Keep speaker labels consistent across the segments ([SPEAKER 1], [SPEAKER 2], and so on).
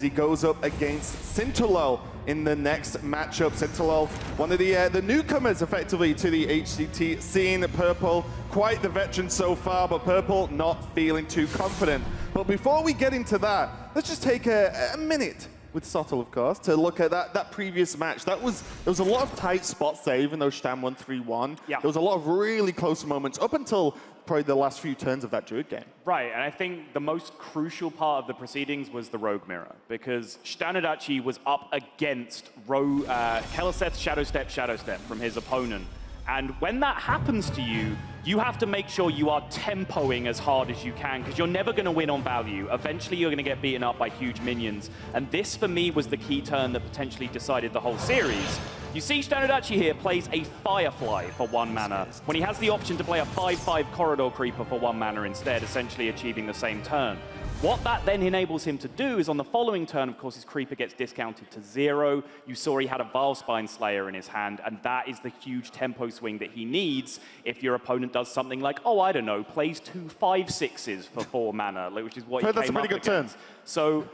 [SPEAKER 1] He goes up against Sintolol in the next matchup. Sintolol, one of the newcomers effectively to the HCT scene. Purple, quite the veteran so far, but Purple not feeling too confident. But before we get into that, let's just take a minute with Sottle, of course, to look at that previous match. There was a lot of tight spots there, even though Stan won 3-1.
[SPEAKER 2] Yeah.
[SPEAKER 1] There was a lot of really close moments up until probably the last few turns of that Druid game.
[SPEAKER 2] Right, and I think the most crucial part of the proceedings was the Rogue Mirror, because Stanadachi was up against Keleseth's Shadow Step from his opponent. And when that happens to you, you have to make sure you are tempoing as hard as you can, because you're never going to win on value. Eventually, you're going to get beaten up by huge minions. And this, for me, was the key turn that potentially decided the whole series. You see Stanadachi here plays a Firefly for 1 mana, when he has the option to play a 5/5 Corridor Creeper for 1 mana instead, essentially achieving the same turn. What that then enables him to do is on the following turn, of course, his Creeper gets discounted to 0. You saw he had a Vilespine Slayer in his hand, and that is the huge tempo swing that he needs if your opponent does something like, oh, I don't know, plays 2 5/6s for 4 mana, which is what he came up against.
[SPEAKER 1] That's a pretty good turn.
[SPEAKER 2] So,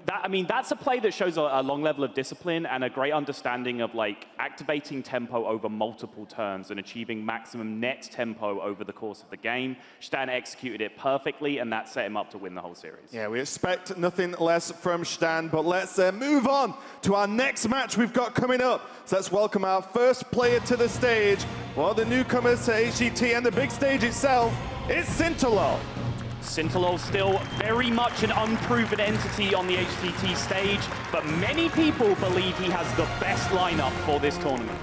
[SPEAKER 2] I mean, that's a play that shows a long level of discipline and a great understanding of like activating tempo over multiple turns and achieving maximum net tempo over the course of the game. Stan executed it perfectly, and that set him up to win the whole series.
[SPEAKER 1] Yeah, we expect nothing less from Stan, but let's move on to our next match we've got coming up. So let's welcome our first player to the stage. Well, the newcomers to HCT and the big stage itself, it's Sintolol.
[SPEAKER 2] Sintolol still very much an unproven entity on the HCT stage, but many people believe he has the best lineup for this tournament.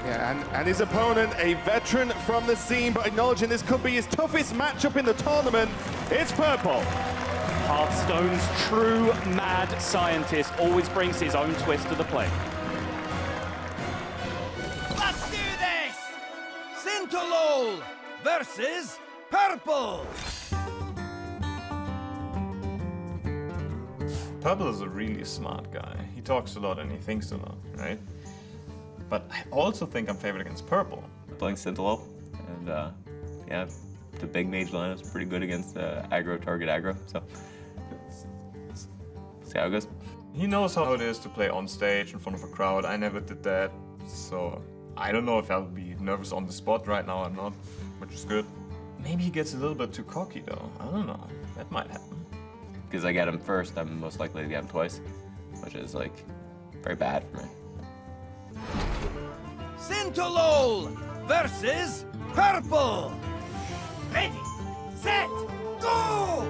[SPEAKER 1] Yeah, and his opponent, a veteran from the scene, but acknowledging this could be his toughest matchup in the tournament, it's Purple.
[SPEAKER 2] Hearthstone's true mad scientist always brings his own twist to the play.
[SPEAKER 3] Let's do this! Sintolol versus Purple!
[SPEAKER 4] Purple is a really smart guy. He talks a lot and he thinks a lot, right? But I also think I'm favored against Purple.
[SPEAKER 5] Playing Sintolol, and yeah, the big mage lineup is pretty good against aggro, target aggro, so see how it goes.
[SPEAKER 4] He knows how it is to play on stage in front of a crowd. I never did that, so I don't know if I'll be nervous on the spot right now. I'm not, which is good. Maybe he gets a little bit too cocky though. I don't know. That might happen.
[SPEAKER 5] Because I get him first, I'm most likely to get him twice, which is like very bad for me.
[SPEAKER 3] Sintolol versus Purple! Ready, set, go!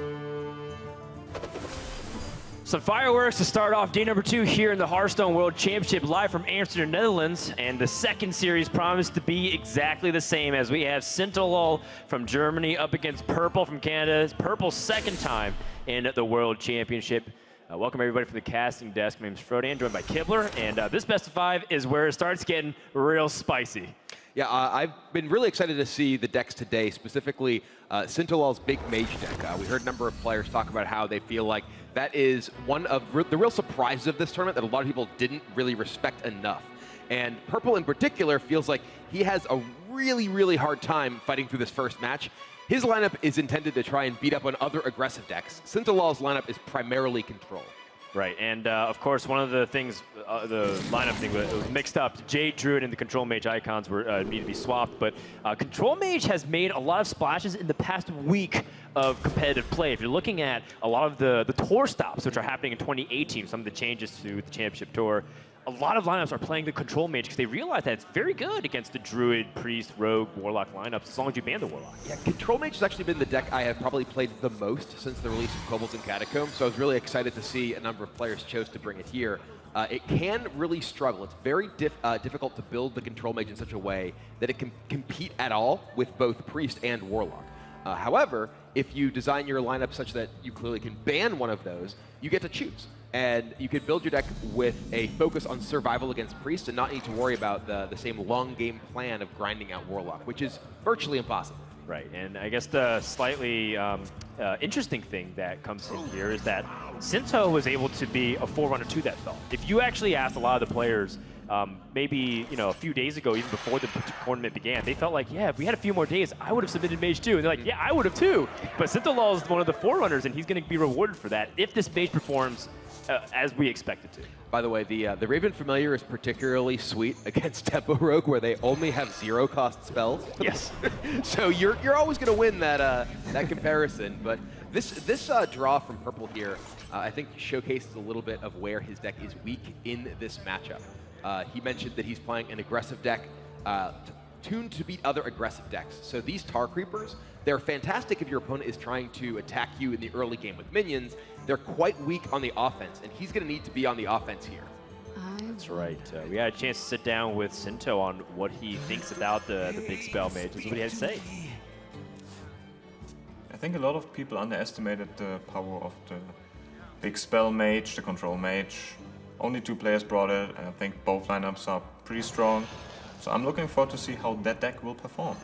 [SPEAKER 6] Some fireworks to start off day number 2 here in the Hearthstone World Championship live from Amsterdam, Netherlands. And the second series promised to be exactly the same, as we have Sintolol from Germany up against Purple from Canada. It's Purple's second time in the World Championship. Welcome everybody from the casting desk. My name's Frodan, joined by Kibler. And this best of 5 is where it starts getting real spicy.
[SPEAKER 7] Yeah, I've been really excited to see the decks today, specifically Sintolol's big mage deck. We heard a number of players talk about how they feel like that is one of the real surprises of this tournament that a lot of people didn't really respect enough. And Purple in particular feels like he has a really, really hard time fighting through this first match. His lineup is intended to try and beat up on other aggressive decks. Sintolol's lineup is primarily control.
[SPEAKER 6] Right, and of course, one of the things, the lineup thing was mixed up. Jade, Druid, and the Control Mage icons were need to be swapped, but Control Mage has made a lot of splashes in the past week of competitive play. If you're looking at a lot of the tour stops, which are happening in 2018, some of the changes to the Championship Tour, a lot of lineups are playing the Control Mage because they realize that it's very good against the Druid, Priest, Rogue, Warlock lineups, as long as you ban the Warlock.
[SPEAKER 7] Yeah, Control Mage has actually been the deck I have probably played the most since the release of Kobolds and Catacombs, so I was really excited to see a number of players chose to bring it here. It can really struggle. It's very difficult to build the Control Mage in such a way that it can compete at all with both Priest and Warlock. However, if you design your lineup such that you clearly can ban one of those, you get to choose. And you could build your deck with a focus on survival against Priest and not need to worry about the same long game plan of grinding out Warlock, which is virtually impossible.
[SPEAKER 6] Right, and I guess the slightly interesting thing that comes in here is that Sinto was able to be a forerunner to that thought. If you actually asked a lot of the players, maybe a few days ago, even before the tournament began, they felt like, yeah, if we had a few more days, I would have submitted Mage too. And they're like, yeah, I would have too. But Sintolol is one of the forerunners, and he's going to be rewarded for that if this Mage performs as we expected to.
[SPEAKER 7] By the way, the Raven Familiar is particularly sweet against Tempo Rogue, where they only have 0-cost spells.
[SPEAKER 6] Yes.
[SPEAKER 7] So you're always going to win that comparison. But this draw from Purple here, I think showcases a little bit of where his deck is weak in this matchup. He mentioned that he's playing an aggressive deck tuned to beat other aggressive decks. So these Tar Creepers, they're fantastic if your opponent is trying to attack you in the early game with minions. They're quite weak on the offense, and he's going to need to be on the offense here.
[SPEAKER 6] That's right. We had a chance to sit down with Sinto on what he thinks about the big spell mage. This is what he had to say.
[SPEAKER 4] I think a lot of people underestimated the power of the big spell mage, the control mage. Only 2 players brought it, and I think both lineups are pretty strong. So I'm looking forward to see how that deck will perform.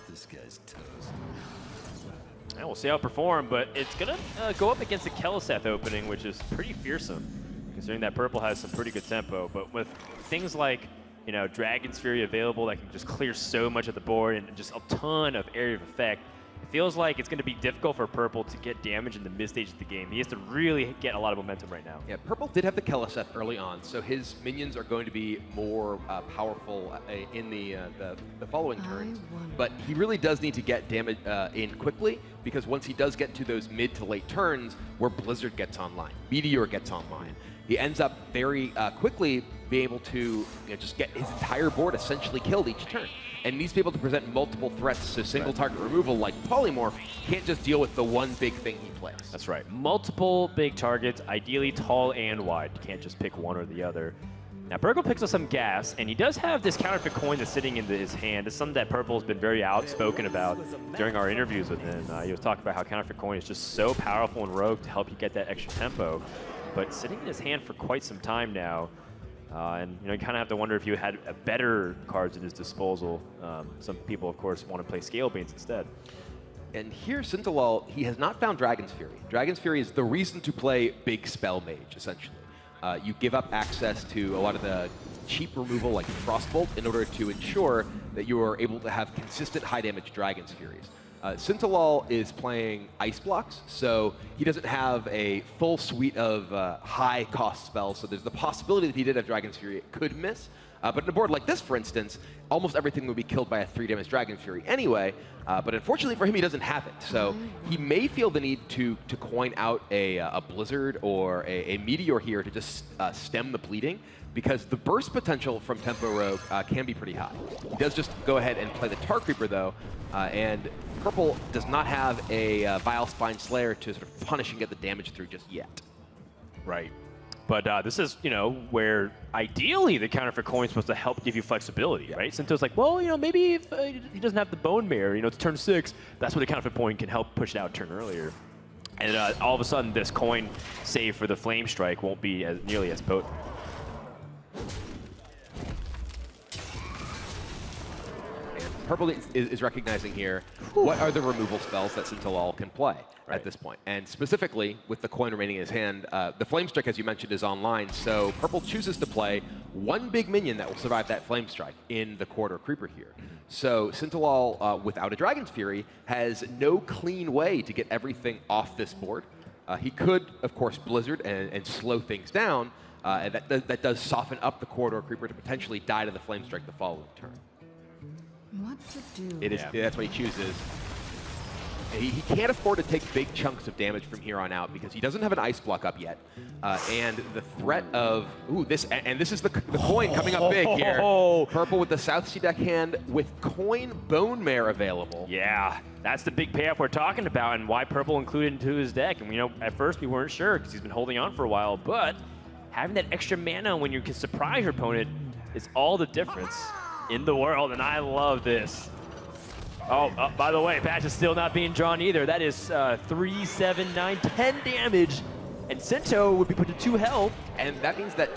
[SPEAKER 3] This guy's toast.
[SPEAKER 6] And we'll see how it performs, but it's going to go up against the Keleseth opening, which is pretty fearsome, considering that Purple has some pretty good tempo. But with things like, you know, Dragon's Fury available that can just clear so much of the board and just a ton of area of effect, it feels like it's going to be difficult for Purple to get damage in the mid stage of the game. He has to really get a lot of momentum right now.
[SPEAKER 7] Yeah, Purple did have the Keleseth early on, so his minions are going to be more powerful in the following turns. But he really does need to get damage in quickly, because once he does get to those mid to late turns where Blizzard gets online, Meteor gets online, he ends up very quickly being able to just get his entire board essentially killed each turn. And needs to be able to present multiple threats, so single target removal like Polymorph can't just deal with the one big thing he plays.
[SPEAKER 6] That's right. Multiple big targets, ideally tall and wide. You can't just pick one or the other. Now, Purple picks up some gas, and he does have this counterfeit coin that's sitting in his hand. It's something that Purple has been very outspoken about during our interviews with him. He was talking about how counterfeit coin is just so powerful in Rogue to help you get that extra tempo. But sitting in his hand for quite some time now, and you kind of have to wonder if you had better cards at his disposal. Some people, of course, want to play Scale Beans instead.
[SPEAKER 7] And here, Sintolol, he has not found Dragon's Fury. Dragon's Fury is the reason to play Big Spell Mage, essentially. You give up access to a lot of the cheap removal like Frostbolt in order to ensure that you are able to have consistent high damage Dragon's Furies. Sintolol is playing Ice Blocks, so he doesn't have a full suite of high cost spells, so there's the possibility that he did have Dragon's Fury, it could miss. But in a board like this, for instance, almost everything would be killed by a 3-damage Dragon's Fury anyway, but unfortunately for him, he doesn't have it. So he may feel the need to coin out a Blizzard or a Meteor here to just stem the bleeding, because the burst potential from Tempo Rogue can be pretty high. He does just go ahead and play the Tar Creeper, though, and Purple does not have a Vile Spine Slayer to sort of punish and get the damage through just yet.
[SPEAKER 6] Right. But this is, where ideally the counterfeit coin is supposed to help give you flexibility, right? Sinto's like, well, maybe if he doesn't have the Bone Mare, it's turn 6, that's where the counterfeit coin can help push it out a turn earlier. And all of a sudden, this coin save for the Flame Strike won't be nearly as potent.
[SPEAKER 7] Purple is recognizing here what are the removal spells that Sintolol can play at this point. And specifically, with the coin remaining in his hand, the Flame Strike, as you mentioned, is online. So Purple chooses to play one big minion that will survive that Flame Strike in the Corridor Creeper here. So Sintolol, without a Dragon's Fury, has no clean way to get everything off this board. He could, of course, Blizzard and slow things down. And that does soften up the Corridor Creeper to potentially die to the Flame Strike the following turn.
[SPEAKER 8] What to do?
[SPEAKER 7] That's what he chooses. He can't afford to take big chunks of damage from here on out because he doesn't have an Ice Block up yet. And the threat of, this is the coin coming up big here. Purple with the South Sea deck hand with coin Bone Mare available.
[SPEAKER 6] Yeah, that's the big payoff we're talking about and why Purple included into his deck. And at first we weren't sure because he's been holding on for a while, but having that extra mana when you can surprise your opponent is all the difference in the world, and I love this. By the way, patch is still not being drawn either. That is 3, 7, 9, 10 damage, and Sinto would be put to 2 health.
[SPEAKER 7] And that means that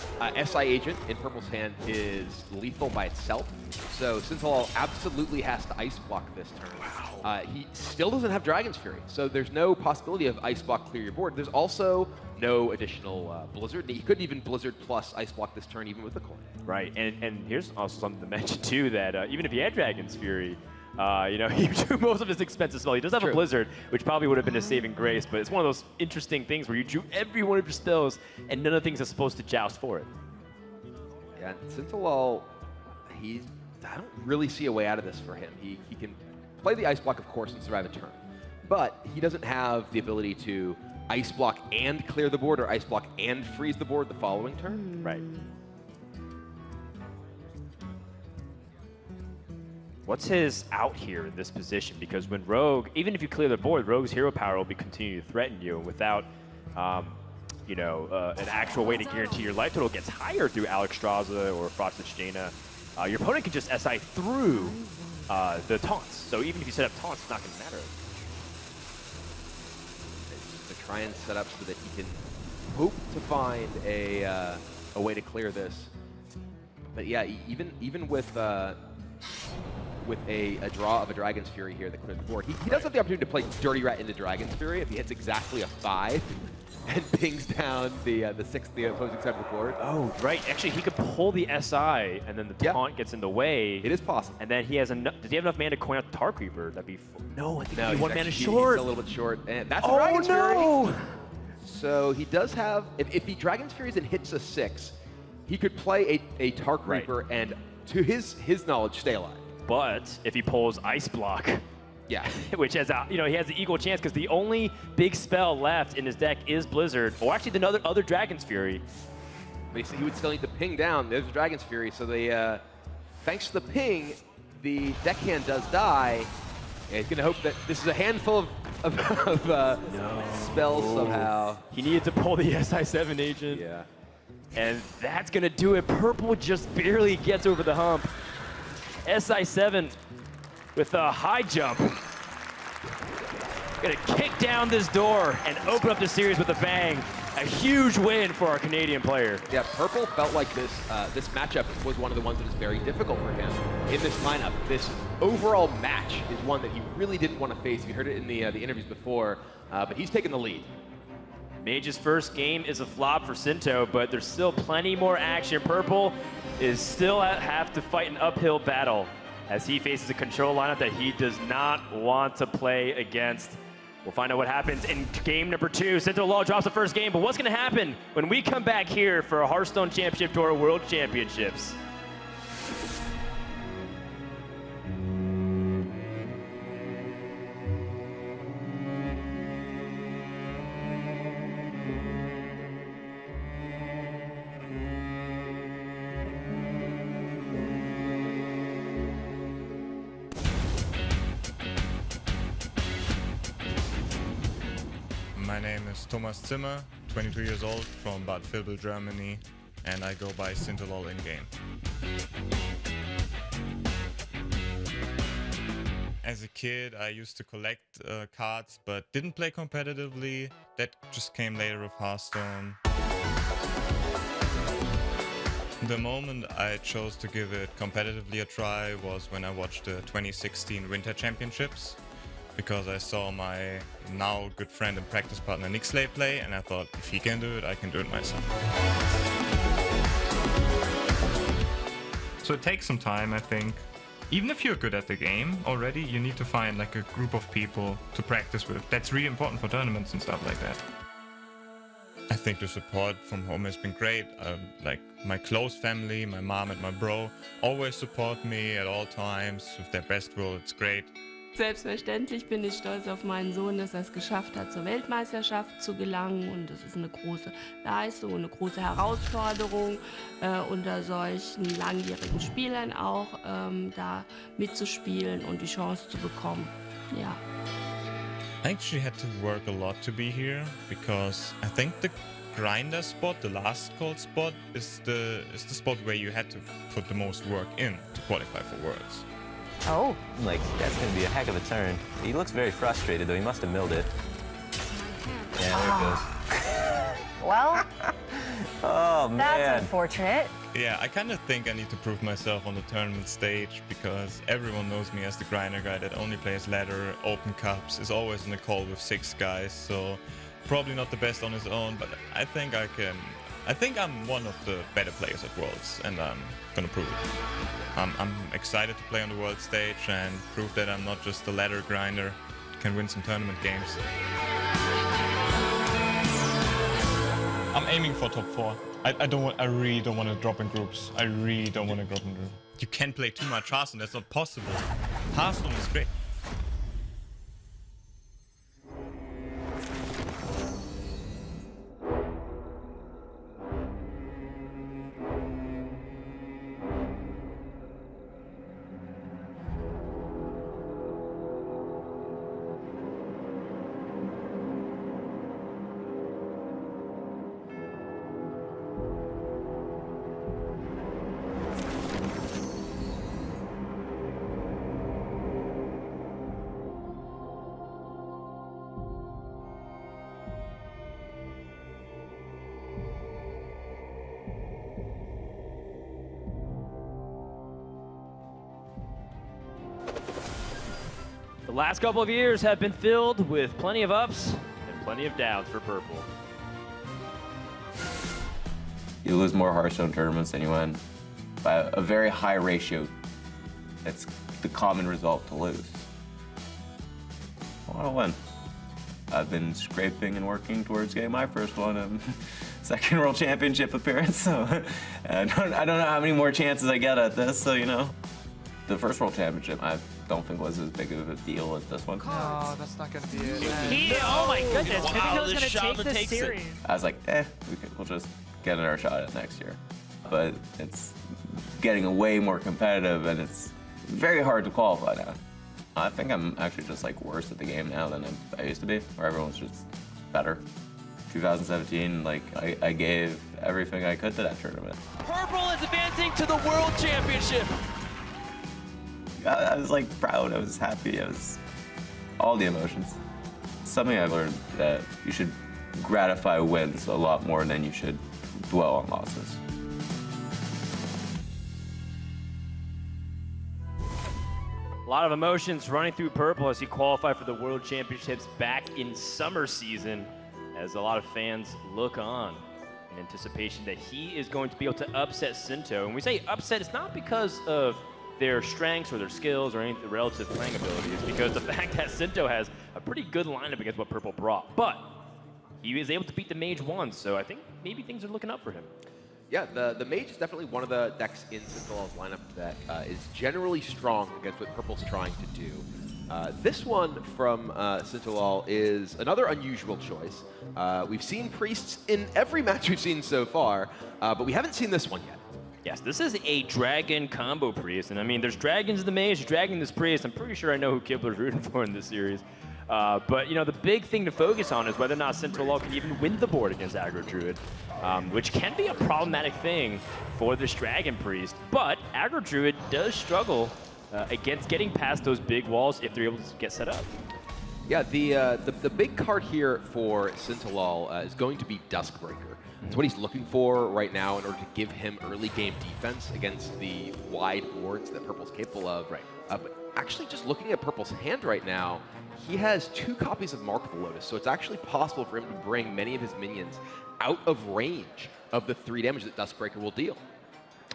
[SPEAKER 7] SI Agent in Purple's hand is lethal by itself. So Sintolol absolutely has to Ice Block this turn. Wow. He still doesn't have Dragon's Fury, so there's no possibility of Ice Block clear your board. There's also no additional Blizzard. He couldn't even Blizzard plus Ice Block this turn, even with the coin.
[SPEAKER 6] Right, and here's also something to mention too, that even if he had Dragon's Fury, You know, he drew most of his expensive spell. He does have
[SPEAKER 7] True.
[SPEAKER 6] a Blizzard, which probably would have been a saving grace, but it's one of those interesting things where you drew every one of your spells, and none of the things are supposed to joust for it.
[SPEAKER 7] Yeah, Sintolol, I don't really see a way out of this for him. He can play the Ice Block, of course, and survive a turn. But he doesn't have the ability to Ice Block and clear the board, or Ice Block and freeze the board the following turn.
[SPEAKER 6] Right. What's his out here in this position? Because when Rogue, even if you clear the board, Rogue's hero power will be continue to threaten you without, you know, an actual way to guarantee your life total gets higher through Alexstrasza or Frosted Jaina. Your opponent can just SI through the taunts. So even if you set up taunts, it's not going to matter.
[SPEAKER 7] To try and set up so that he can hope to find a way to clear this. But yeah, even with a draw of a Dragon's Fury here that clears the board, he does have the opportunity to play Dirty Rat into Dragon's Fury if he hits exactly a 5 and pings down the opposing side of the board.
[SPEAKER 6] Oh, right. Actually, he could pull the SI, and then the taunt gets in the way.
[SPEAKER 7] It is possible.
[SPEAKER 6] And then he has enough. Does he have enough mana to coin out the Tar Creeper? That'd be. No, I think he's 1 mana
[SPEAKER 7] He's
[SPEAKER 6] short.
[SPEAKER 7] a little bit short. And that's a
[SPEAKER 6] Oh
[SPEAKER 7] Dragon's Fury.
[SPEAKER 6] no!
[SPEAKER 7] So he does have, if he Dragon's Furies and hits a 6, he could play a Tar Creeper and, to his knowledge, stay alive.
[SPEAKER 6] But if he pulls Ice Block,
[SPEAKER 7] Yeah.
[SPEAKER 6] which has a, you know, he has the equal chance because the only big spell left in his deck is Blizzard, or actually the other Dragon's Fury.
[SPEAKER 7] But he would still need to ping down. There's a Dragon's Fury, so they, thanks to the ping, the deckhand does die. And he's gonna hope that this is a handful of spells somehow.
[SPEAKER 6] He needed to pull the SI7 agent.
[SPEAKER 7] Yeah.
[SPEAKER 6] And that's gonna do it. Purple just barely gets over the hump. SI7 with a high jump. Gonna kick down this door and open up the series with a bang. A huge win for our Canadian player.
[SPEAKER 7] Yeah, Purple felt like this matchup was one of the ones that is very difficult for him in this lineup. This overall match is one that he really didn't want to face. You heard it in the interviews before, but he's taken the lead.
[SPEAKER 6] Mage's first game is a flop for Sinto, but there's still plenty more action. Purple is still have to fight an uphill battle as he faces a control lineup that he does not want to play against. We'll find out what happens in game number 2. Sintolol drops the first game, but what's going to happen when we come back here for a Hearthstone Championship Tour World Championships?
[SPEAKER 9] My name is Thomas Zimmer, 22 years old, from Bad Vilbel, Germany, and I go by Sintolol in-game. As a kid, I used to collect cards, but didn't play competitively. That just came later with Hearthstone. The moment I chose to give it competitively a try was when I watched the 2016 Winter Championships, because I saw my now good friend and practice partner Nick Slay play, and I thought, if he can do it, I can do it myself. So it takes some time, I think. Even if you're good at the game already, you need to find like a group of people to practice with. That's really important for tournaments and stuff like that. I think the support from home has been great. Like my close family, my mom and my bro, always support me at all times with their best will. It's great.
[SPEAKER 10] Selbstverständlich bin ich stolz auf meinen Sohn, dass er es geschafft hat, zur Weltmeisterschaft zu gelangen. Und das ist eine große Leistung und eine große Herausforderung, unter solchen langjährigen Spielern auch da mitzuspielen und die Chance zu bekommen. Ja.
[SPEAKER 9] I actually had to work a lot to be here, because I think the grinder spot, the last call spot, is the spot where you had to put the most work in to qualify for Worlds.
[SPEAKER 11] Oh. Like, that's going to be a heck of a turn. He looks very frustrated, though. He must have milled it. Yeah, there it goes.
[SPEAKER 12] Well,
[SPEAKER 11] Oh, man.
[SPEAKER 12] that's unfortunate.
[SPEAKER 9] Yeah, I kind of think I need to prove myself on the tournament stage, because everyone knows me as the grinder guy that only plays ladder, open cups, is always in a call with 6 guys, so probably not the best on his own, but I think I I think I'm one of the better players at Worlds, and I'm gonna prove it. I'm excited to play on the world stage and prove that I'm not just a ladder grinder, can win some tournament games. I'm aiming for top 4. I really don't want to drop in groups. I really don't want to drop in groups. You can't play too much Hearthstone, that's not possible. Hearthstone is great.
[SPEAKER 6] The last couple of years have been filled with plenty of ups and plenty of downs for Purple.
[SPEAKER 5] You lose more Hearthstone tournaments than you win by a very high ratio. It's the common result to lose. I want to win. I've been scraping and working towards getting my first one, second World Championship appearance. So I don't know how many more chances I get at this. So you know, the first World Championship I don't think was as big of a deal as this one.
[SPEAKER 12] No, that's not gonna be it.
[SPEAKER 13] Oh my goodness,
[SPEAKER 11] Wow,
[SPEAKER 13] maybe he was
[SPEAKER 11] this
[SPEAKER 13] gonna take
[SPEAKER 11] Shaman
[SPEAKER 13] this
[SPEAKER 11] takes it.
[SPEAKER 13] series.
[SPEAKER 5] I was like, we'll just get another shot at it next year. But it's getting way more competitive, and it's very hard to qualify now. I think I'm actually just like worse at the game now than I used to be, where everyone's just better. 2017, like I gave everything I could to that tournament.
[SPEAKER 13] Purple is advancing to the World Championship.
[SPEAKER 5] I was like proud, I was happy, I was all the emotions. Something I've learned that you should gratify wins a lot more than you should dwell on losses.
[SPEAKER 6] A lot of emotions running through Purple as he qualified for the World Championships back in summer season, as a lot of fans look on in anticipation that he is going to be able to upset Sinto. And we say upset, it's not because of their strengths or their skills or any relative playing ability. It's because the fact that Sinto has a pretty good lineup against what Purple brought. But he was able to beat the Mage once, so I think maybe things are looking up for him.
[SPEAKER 7] Yeah, the Mage is definitely one of the decks in Sintolol's lineup that is generally strong against what Purple's trying to do. This one from Sintolol is another unusual choice. We've seen Priests in every match we've seen so far, but we haven't seen this one yet.
[SPEAKER 6] Yes, this is a Dragon combo Priest, and I mean, there's Dragons in the Mage, there's Dragon in this Priest. I'm pretty sure I know who Kibler's rooting for in this series. But, you know, the big thing to focus on is whether or not Sintolol can even win the board against Aggro Druid, which can be a problematic thing for this Dragon Priest. But Aggro Druid does struggle against getting past those big walls if they're able to get set up.
[SPEAKER 7] Yeah, the big card here for Sintolol is going to be Duskbreaker. It's what he's looking for right now in order to give him early game defense against the wide boards that Purple's capable of. Right. But actually, just looking at Purple's hand right now, he has 2 copies of Mark of the Lotus, so it's actually possible for him to bring many of his minions out of range of the 3 damage that Duskbreaker will deal.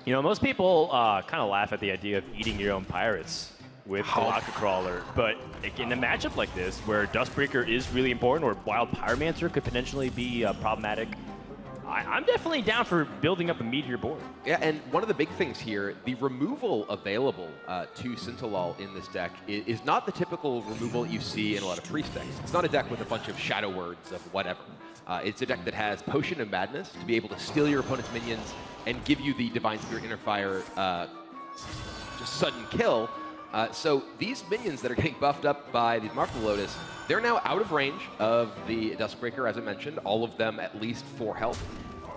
[SPEAKER 6] You know, most people kind of laugh at the idea of eating your own pirates with Galactic Crawler, but in a matchup like this, where Duskbreaker is really important, or Wild Pyromancer could potentially be problematic, I'm definitely down for building up a meteor board.
[SPEAKER 7] Yeah, and one of the big things here, the removal available to Sintolol in this deck is not the typical removal you see in a lot of Priest decks. It's not a deck with a bunch of Shadow Words of whatever. It's a deck that has Potion of Madness to be able to steal your opponent's minions and give you the Divine Spirit Interfire just sudden kill. So these minions that are getting buffed up by the Mark of the Lotus, they're now out of range of the Duskbreaker, as I mentioned, all of them at least 4 health.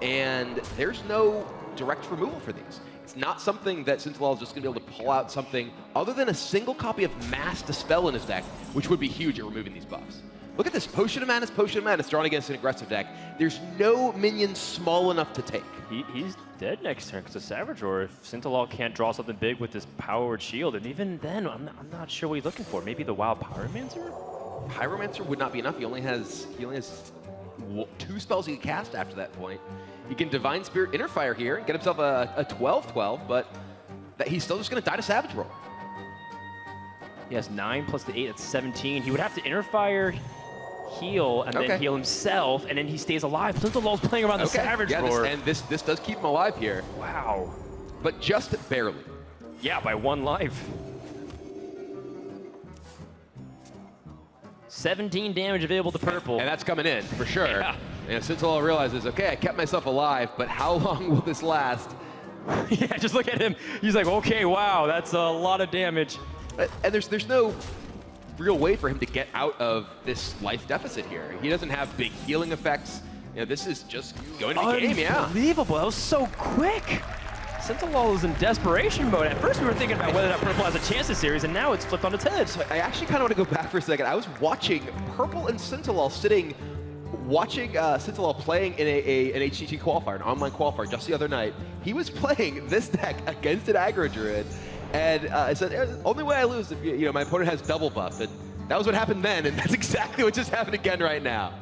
[SPEAKER 7] And there's no direct removal for these. It's not something that Sintolol is just going to be able to pull out something other than a single copy of Mass Dispel in his deck, which would be huge at removing these buffs. Look at this, Potion of Madness, drawn against an aggressive deck. There's no minion small enough to take.
[SPEAKER 6] He's dead next turn because of Savage Roar. If Sintolol can't draw something big with this Powered Shield, and even then, I'm not sure what he's looking for. Maybe the Wild Pyromancer?
[SPEAKER 7] Pyromancer would not be enough. He only has 2 spells he can cast after that point. He can Divine Spirit Inner Fire here, get himself a 12-12, but he's still just going to die to Savage Roll.
[SPEAKER 6] He has 9 plus the 8, that's 17. He would have to Inner Fire, heal, and then heal himself, and then he stays alive. Sintolol's playing around the Savage Roar.
[SPEAKER 7] This does keep him alive here.
[SPEAKER 6] Wow.
[SPEAKER 7] But just barely.
[SPEAKER 6] Yeah, by 1 life. 17 damage available to purple.
[SPEAKER 7] And that's coming in, for sure.
[SPEAKER 6] Yeah.
[SPEAKER 7] And Sintolol realizes, okay, I kept myself alive, but how long will this last?
[SPEAKER 6] Yeah, just look at him. He's like, okay, wow, that's a lot of damage.
[SPEAKER 7] And there's no real way for him to get out of this life deficit here. He doesn't have big healing effects. You know, this is just going to the game, yeah.
[SPEAKER 6] Unbelievable, that was so quick. Sintolol is in desperation mode. At first we were thinking about whether or not Purple has a chance this series, and now it's flipped on its head.
[SPEAKER 7] So I actually kind of want to go back for a second. I was watching Purple and Sintolol watching Sintolol playing in an HCT qualifier, an online qualifier, just the other night. He was playing this deck against an aggro druid, and I said, the only way I lose if my opponent has double buff. And that was what happened then, and that's exactly what just happened again right now.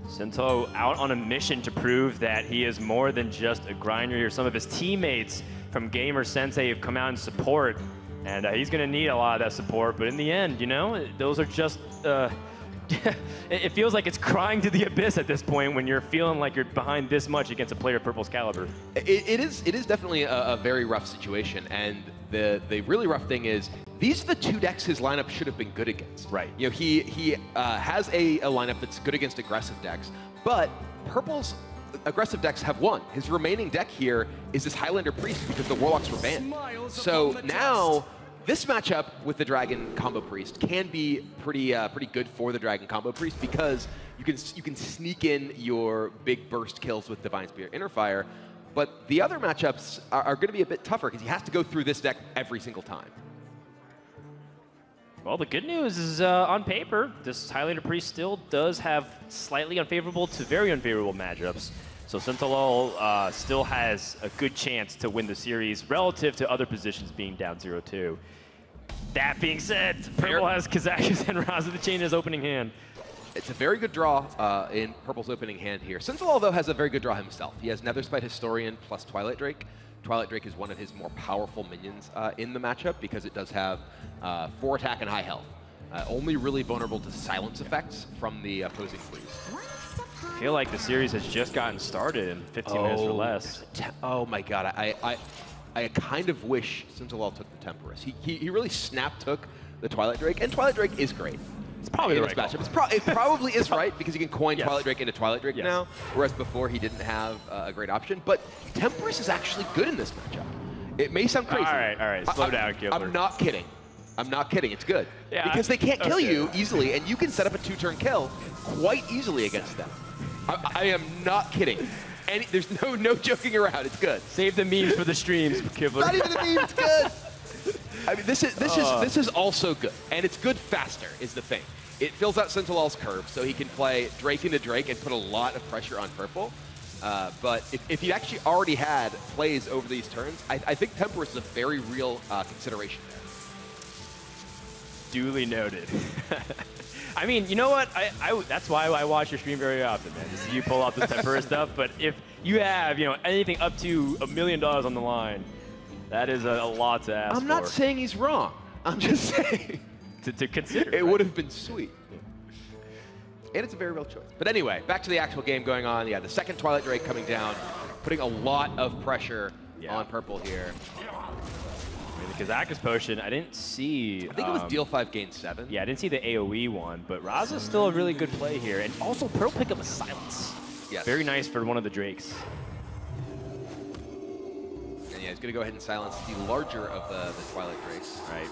[SPEAKER 6] Sinto out on a mission to prove that he is more than just a grinder here. Some of his teammates from Gamer Sensei have come out in support, and he's going to need a lot of that support. But in the end, those are just... it feels like it's crying to the abyss at this point when you're feeling like you're behind this much against a player of Purple's caliber.
[SPEAKER 7] It is definitely a very rough situation, and the really rough thing is these are the 2 decks his lineup should have been good against.
[SPEAKER 6] Right.
[SPEAKER 7] He has a lineup that's good against aggressive decks, but Purple's aggressive decks have won. His remaining deck here is this Highlander Priest because the Warlocks were banned. So now this matchup with the Dragon Combo Priest can be pretty good for the Dragon Combo Priest because you can sneak in your big burst kills with Divine Spirit Inner Fire, but the other matchups are going to be a bit tougher because he has to go through this deck every single time.
[SPEAKER 6] Well, the good news is on paper, this Highlander Priest still does have slightly unfavorable to very unfavorable matchups. So Sintolol still has a good chance to win the series relative to other positions being down 0-2. That being said, Purple has Kazakus and Raza the Chain in his opening hand.
[SPEAKER 7] It's a very good draw in Purple's opening hand here. Sintolol, though, has a very good draw himself. He has Netherspite Historian plus Twilight Drake. Twilight Drake is one of his more powerful minions in the matchup because it does have 4 attack and high health. Only really vulnerable to silence effects from the opposing freeze.
[SPEAKER 6] I feel like the series has just gotten started in 15 minutes or less.
[SPEAKER 7] Oh my god, I kind of wish Sintolol took the Temperus. He really snap took the Twilight Drake, and Twilight Drake is great.
[SPEAKER 6] It's probably the right
[SPEAKER 7] matchup. It probably is right because you can coin Twilight Drake into Twilight Drake now, whereas before he didn't have a great option. But Temperus is actually good in this matchup. It may sound crazy.
[SPEAKER 6] All right, slow down, Gilbert.
[SPEAKER 7] I'm not kidding. It's good. Yeah, because they can't kill you easily, and you can set up a 2-turn kill quite easily against them. I am not kidding. And there's no joking around. It's good.
[SPEAKER 6] Save the memes for the streams, Kibler.
[SPEAKER 7] Not even the meme. It's good. I mean, this is also good, and it's good faster. Is the thing. It fills out Sintolol's curve, so he can play Drake into Drake and put a lot of pressure on Purple. But if he actually already had plays over these turns, I think Temperus is a very real consideration there.
[SPEAKER 6] Duly noted. I mean, you know what? That's why I watch your stream very often, man. To see you pull out the Temperus stuff. But if you have, anything up to $1 million on the line, that is a lot to ask for.
[SPEAKER 7] I'm not saying he's wrong. I'm just saying
[SPEAKER 6] to consider.
[SPEAKER 7] It would have been sweet. And it's a very real choice. But anyway, back to the actual game going on. Yeah, the second Twilight Drake coming down, putting a lot of pressure on Purple here.
[SPEAKER 6] The Kazakus potion, I didn't see...
[SPEAKER 7] I think it was deal 5, gain 7.
[SPEAKER 6] Yeah, I didn't see the AoE one, but Raza's still a really good play here. And also, Purple picked up a silence.
[SPEAKER 7] Yes.
[SPEAKER 6] Very nice for one of the Drakes.
[SPEAKER 7] And yeah, he's going to go ahead and silence the larger of the Twilight Drakes.
[SPEAKER 6] Right.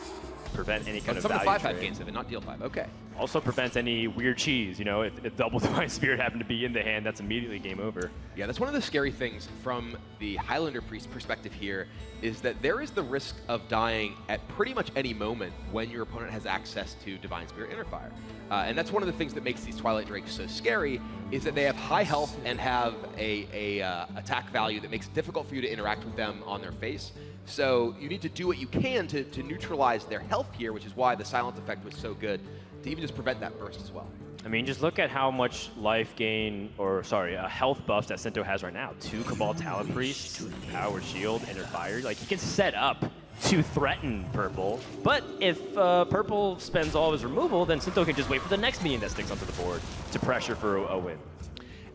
[SPEAKER 6] Prevent any kind of
[SPEAKER 7] value.
[SPEAKER 6] Some of the
[SPEAKER 7] 5 gain 7, not deal 5. Okay.
[SPEAKER 6] Also prevents any weird cheese. If double Divine Spirit happened to be in the hand, that's immediately game over.
[SPEAKER 7] Yeah, that's one of the scary things from the Highlander Priest perspective here, is that there is the risk of dying at pretty much any moment when your opponent has access to Divine Spirit Inner Fire. And that's one of the things that makes these Twilight Drakes so scary, is that they have high health and have a attack value that makes it difficult for you to interact with them on their face. So you need to do what you can to neutralize their health here, which is why the silence effect was so good, to even just prevent that burst as well.
[SPEAKER 6] I mean, just look at how much life gain, or sorry, health buffs that Sinto has right now. 2 Cabal Talent Priest, 2 Power Shield, Inner Fire. Like, he can set up to threaten Purple. But if Purple spends all of his removal, then Sinto can just wait for the next minion that sticks onto the board to pressure for a win.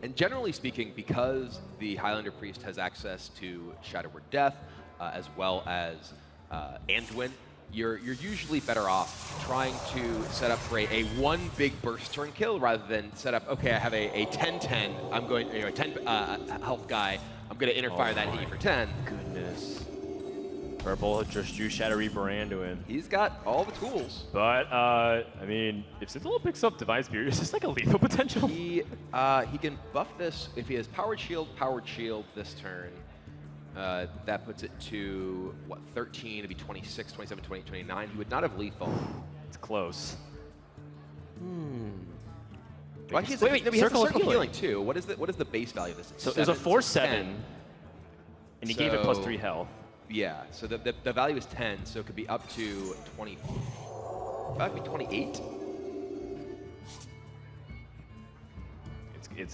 [SPEAKER 7] And generally speaking, because the Highlander Priest has access to Shadow Word Death, as well as Anduin, you're usually better off trying to set up for a one big burst turn kill rather than set up, okay, I have a 10-10, I'm going, a 10 health guy, I'm going to inner fire that hit you for 10.
[SPEAKER 6] Goodness. Purple just drew Shadow Reaper Anduin.
[SPEAKER 7] He's got all the tools.
[SPEAKER 6] But, I mean, if Sintolol picks up Divine Spirit, is this like a lethal potential?
[SPEAKER 7] He can buff this if he has Powered Shield this turn. That puts it to, what, 13, it'd be 26, 27, 28, 29. He would not have lethal.
[SPEAKER 6] It's close.
[SPEAKER 7] Well, he has
[SPEAKER 6] Circle of
[SPEAKER 7] healing too. What is the base value of this?
[SPEAKER 6] So it was a 4/7, and he gave it +3 health.
[SPEAKER 7] Yeah, so the value is 10, so it could be up to 20. That would be 28.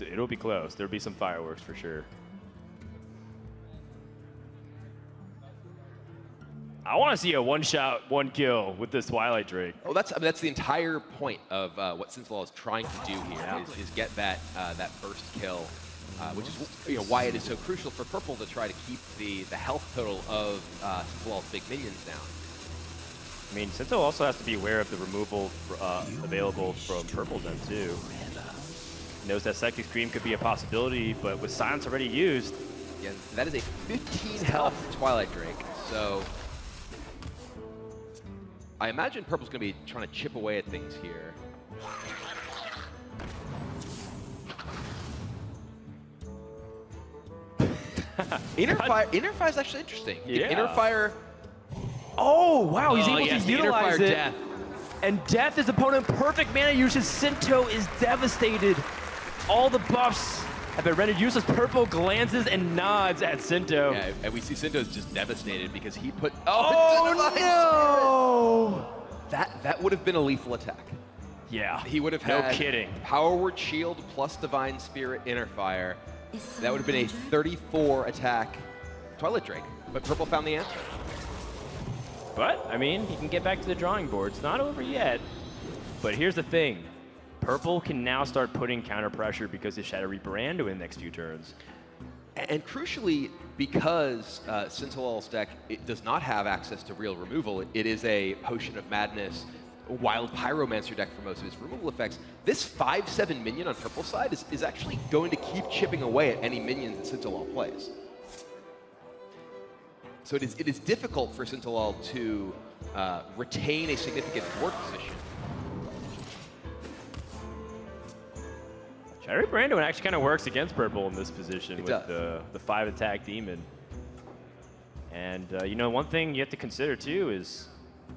[SPEAKER 6] It'll be close. There'll be some fireworks for sure. I want to see a one-shot, one-kill with this Twilight Drake.
[SPEAKER 7] Oh, that's the entire point of what Sintolol is trying to do here, is get that first kill, which is why it is so crucial for Purple to try to keep the health total of Sintolol's big minions down.
[SPEAKER 6] I mean, Sinto also has to be aware of the removal available from Purple's end too. He knows that Psychic Scream could be a possibility, but with Silence already used.
[SPEAKER 7] Yeah, that is a 15 health Twilight Drake, so I imagine Purple's going to be trying to chip away at things here. Inner Fire is actually interesting.
[SPEAKER 6] Yeah.
[SPEAKER 7] Inner Fire.
[SPEAKER 6] Oh, wow, he's able
[SPEAKER 7] yes,
[SPEAKER 6] to utilize it.
[SPEAKER 7] Death.
[SPEAKER 6] And Death is opponent perfect mana usage. Sinto is devastated. All the buffs have been rendered useless. Purple glances and nods at Sinto.
[SPEAKER 7] Yeah, and we see Sinto's just devastated because he put.
[SPEAKER 6] Oh, no!
[SPEAKER 7] That would have been a lethal attack.
[SPEAKER 6] Yeah.
[SPEAKER 7] He would have
[SPEAKER 6] no
[SPEAKER 7] had
[SPEAKER 6] kidding.
[SPEAKER 7] Power Word Shield plus Divine Spirit Inner Fire. That would have been a 34 attack Twilight Drake. But Purple found the answer.
[SPEAKER 6] But, I mean, he can get back to the drawing board. It's not over yet. But here's the thing. Purple can now start putting counter pressure because of Shadow Reaper Anduin next few turns.
[SPEAKER 7] And crucially, because Sintolol's deck does not have access to real removal, it is a Potion of Madness, Wild Pyromancer deck for most of its removal effects. This 5/7 minion on Purple's side is actually going to keep chipping away at any minions that Sintolol plays. So it is difficult for Sintolol to retain a significant board position.
[SPEAKER 6] Shadow Reaper Anduin actually kind of works against Purple in this position with the 5-attack demon. And one thing you have to consider too is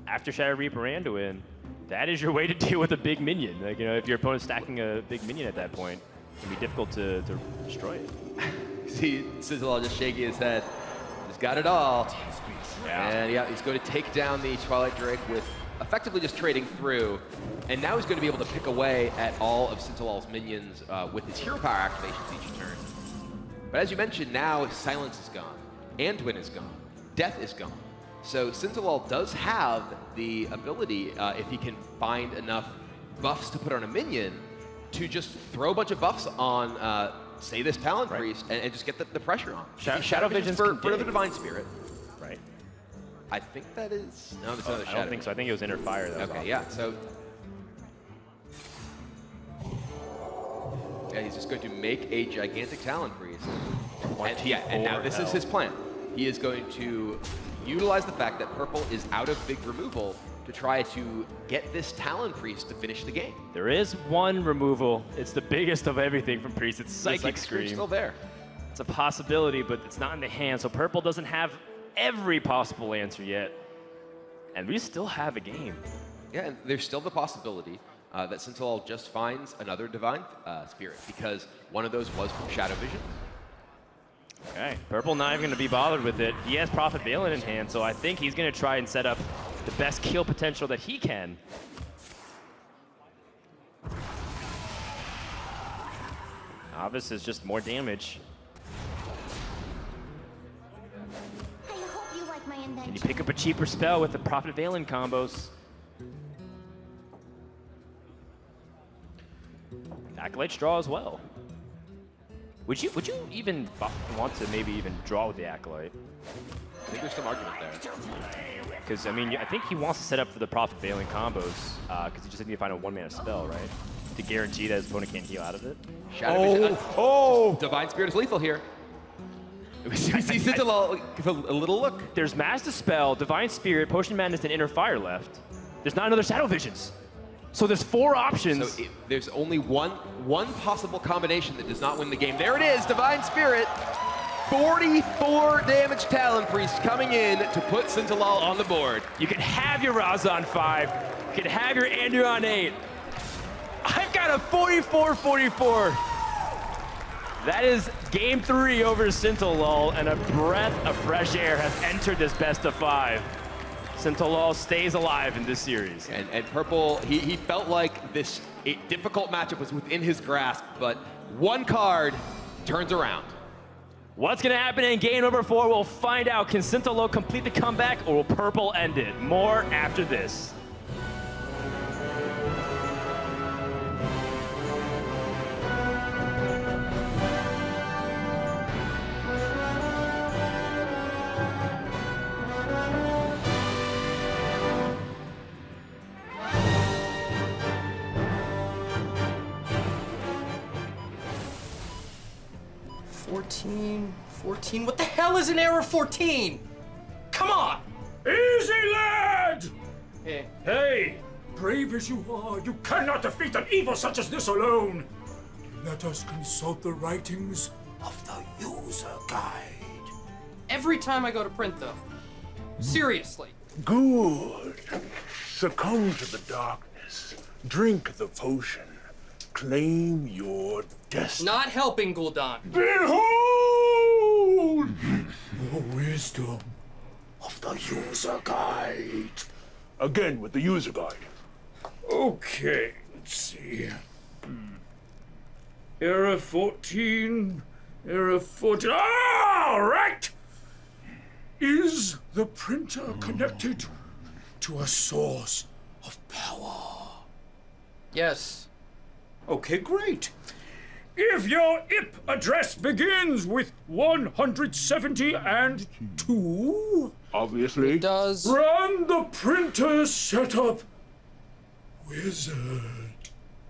[SPEAKER 6] after Shadow Reaper Anduin, that is your way to deal with a big minion. Like, if your opponent's stacking a big minion at that point, it can be difficult to destroy it.
[SPEAKER 7] See Sintolol just shaking his head. He's got it all.
[SPEAKER 6] Yeah.
[SPEAKER 7] And yeah, he's going to take down the Twilight Drake with effectively just trading through. And now he's going to be able to pick away at all of Sintolol's minions with his hero power activations each turn. But as you mentioned, now Silence is gone. Anduin is gone. Death is gone. So Sintolol does have the ability, if he can find enough buffs to put on a minion, to just throw a bunch of buffs on, say, this Talon Priest, and just get the pressure on.
[SPEAKER 6] Shadow Vision's
[SPEAKER 7] for the Divine Spirit.
[SPEAKER 6] Right.
[SPEAKER 7] I think that is... No, that's another Shadow.
[SPEAKER 6] I don't think so. I think it was Inner Fire. That was
[SPEAKER 7] okay,
[SPEAKER 6] off.
[SPEAKER 7] yeah, so... Yeah, he's just going to make a gigantic Talon Priest. And now this is his plan. He is going to utilize the fact that Purple is out of big removal to try to get this Talon Priest to finish the game.
[SPEAKER 6] There is one removal. It's the biggest of everything from Priest. It's Psychic Scream.
[SPEAKER 7] Still there.
[SPEAKER 6] It's a possibility, but it's not in the hand. So Purple doesn't have every possible answer yet. And we still have a game.
[SPEAKER 7] Yeah, and there's still the possibility that Sintolol just finds another Divine Spirit, because one of those was from Shadow Vision.
[SPEAKER 6] Okay, Purple not even going to be bothered with it. He has Prophet Balin in hand, so I think he's going to try and set up the best kill potential that he can. Novice is just more damage. Can you pick up a cheaper spell with the Prophet Valen combos? Acolyte draw as well. Would you even want to maybe even draw with the Acolyte?
[SPEAKER 7] I think there's some argument there.
[SPEAKER 6] Because, I mean, I think he wants to set up for the Prophet Valen combos, because he just needs to find a 1-mana spell, right? To guarantee that his opponent can't heal out of it.
[SPEAKER 7] Shadow Vision. Oh! Divine Spirit is lethal here. We see Sintolol give a little look.
[SPEAKER 6] There's Mass Dispel, Divine Spirit, Potion Madness, and Inner Fire left. There's not another Shadow Visions. So there's 4 options.
[SPEAKER 7] So there's only one possible combination that does not win the game. There it is, Divine Spirit. 44 damage Talon Priest coming in to put Sintolol on the board.
[SPEAKER 6] You can have your Raza on 5. You can have your Andrew on 8. I've got a 44-44. That is game 3 over Sintolol, and a breath of fresh air has entered this best of 5. Sintolol stays alive in this series.
[SPEAKER 7] And Purple, he felt like this difficult matchup was within his grasp, but one card turns around.
[SPEAKER 6] What's going to happen in game number 4? We'll find out. Can Sintolol complete the comeback, or will Purple end it? More after this.
[SPEAKER 13] What the hell is an error 14? Come on!
[SPEAKER 12] Easy, lad!
[SPEAKER 13] Hey.
[SPEAKER 12] Hey, brave as you are, you cannot defeat an evil such as this alone. Let us consult the writings of the user guide.
[SPEAKER 13] Every time I go to print, though. Seriously.
[SPEAKER 12] Good. Succumb to the darkness. Drink the potion. Claim your destiny.
[SPEAKER 13] Not helping, Gul'dan.
[SPEAKER 12] Behold! The wisdom of the user guide. Again with the user guide. Okay, let's see. Error 14. Error 14. All right! Is the printer connected to a source of power?
[SPEAKER 13] Yes.
[SPEAKER 12] Okay, great. If your IP address begins with 170 and 2, obviously,
[SPEAKER 13] it does.
[SPEAKER 12] Run the printer setup wizard.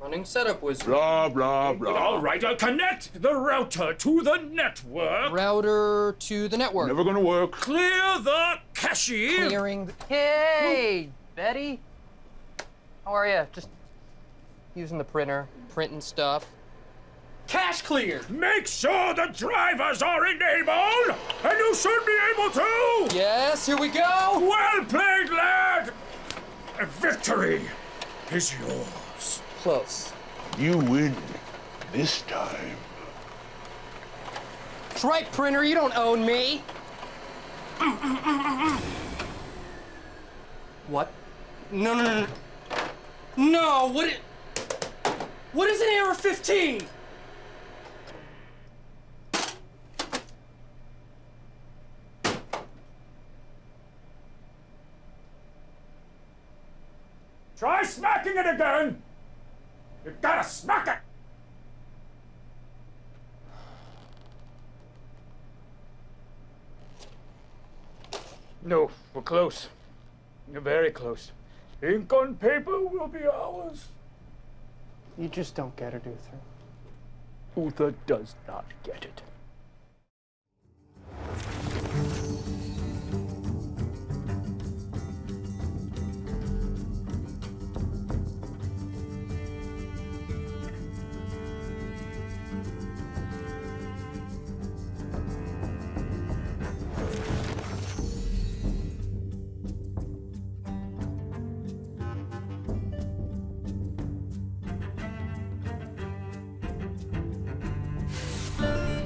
[SPEAKER 13] Running setup wizard.
[SPEAKER 12] Blah, blah, blah. All right, I'll connect the router to the network.
[SPEAKER 13] Router to the network.
[SPEAKER 12] Never gonna work. Clear the cache.
[SPEAKER 13] Clearing the... Hey, Betty. How are you? Just using the printer, printing stuff. Cache cleared!
[SPEAKER 12] Make sure the drivers are enabled, and you should be able to!
[SPEAKER 13] Yes, here we go!
[SPEAKER 12] Well played, lad! Victory is yours.
[SPEAKER 13] Close.
[SPEAKER 12] You win this time.
[SPEAKER 13] That's right, printer, you don't own me! What? No. No, what is an error 15?
[SPEAKER 12] Try smacking it again! You gotta smack it! No, we're close. You're very close. Ink on paper will be ours.
[SPEAKER 13] You just don't get it, Uther.
[SPEAKER 12] Uther does not get it.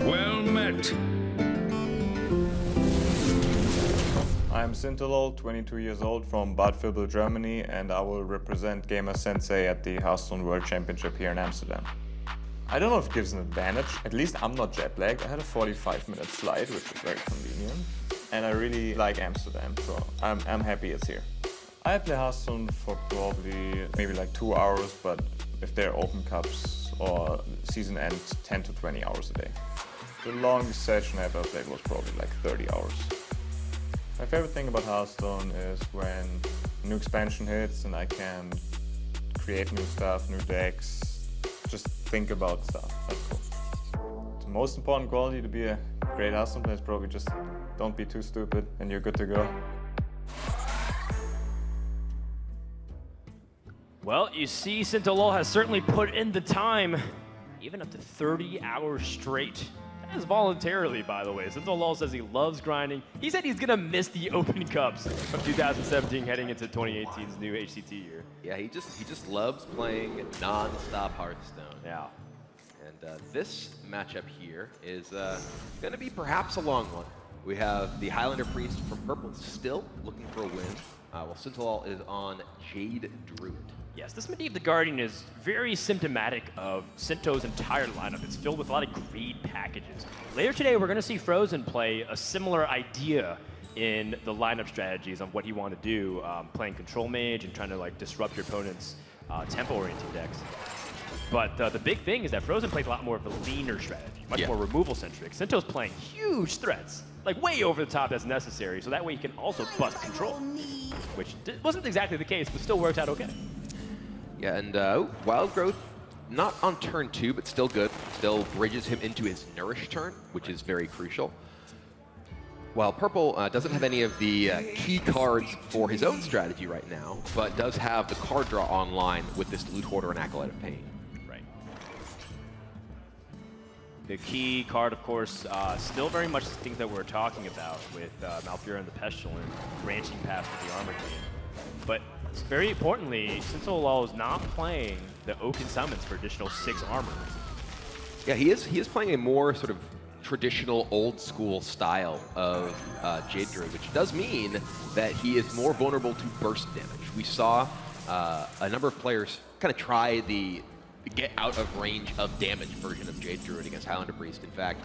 [SPEAKER 14] Well met.
[SPEAKER 4] I'm Sintolol, 22 years old from Bad Vilbel, Germany, and I will represent Gamer Sensei at the Hearthstone World Championship here in Amsterdam. I don't know if it gives an advantage. At least I'm not jet lagged. I had a 45-minute flight, which is very convenient. And I really like Amsterdam, so I'm happy it's here. I play Hearthstone for probably maybe like 2 hours, but if they're open cups or season end, 10 to 20 hours a day. The longest session I ever played was probably like 30 hours. My favorite thing about Hearthstone is when a new expansion hits and I can create new stuff, new decks, just think about stuff. That's cool. The most important quality to be a great Hearthstone player is probably just don't be too stupid and you're good to go.
[SPEAKER 6] Well, you see, Sintolol has certainly put in the time, even up to 30 hours straight. That is voluntarily, by the way. Sintolol says he loves grinding. He said he's gonna miss the Open Cups of 2017 heading into 2018's new HCT year.
[SPEAKER 7] Yeah, he just loves playing non-stop Hearthstone.
[SPEAKER 6] Yeah.
[SPEAKER 7] And this matchup here is going to be perhaps a long one. We have the Highlander Priest from purple still looking for a win, while Sintolol is on Jade Druid.
[SPEAKER 6] Yes, this Medivh the Guardian is very symptomatic of Sinto's entire lineup. It's filled with a lot of greed packages. Later today, we're going to see Frozen play a similar idea in the lineup strategies on what he want to do, playing Control Mage and trying to like disrupt your opponent's tempo-oriented decks. But the big thing is that Frozen plays a lot more of a leaner strategy, much more removal-centric. Sinto's playing huge threats, like way over the top that's necessary, so that way he can also bust Control, which wasn't exactly the case, but still worked out okay.
[SPEAKER 7] Yeah, and Wild Growth, not on turn 2, but still good. Still bridges him into his Nourish turn, which is very crucial. While Purple doesn't have any of the key cards for his own strategy right now, but does have the card draw online with this Loot Hoarder and Acolyte of Pain.
[SPEAKER 6] Right. The key card, of course, still very much the things that we're talking about with Malfurion and the Pestilent, branching past the Armor Queen. But very importantly, Sintolol is not playing the Oaken Summons for additional 6 armor.
[SPEAKER 7] Yeah, he is playing a more sort of traditional old school style of Jade Druid, which does mean that he is more vulnerable to burst damage. We saw a number of players kind of try the get out of range of damage version of Jade Druid against Highlander Priest. In fact,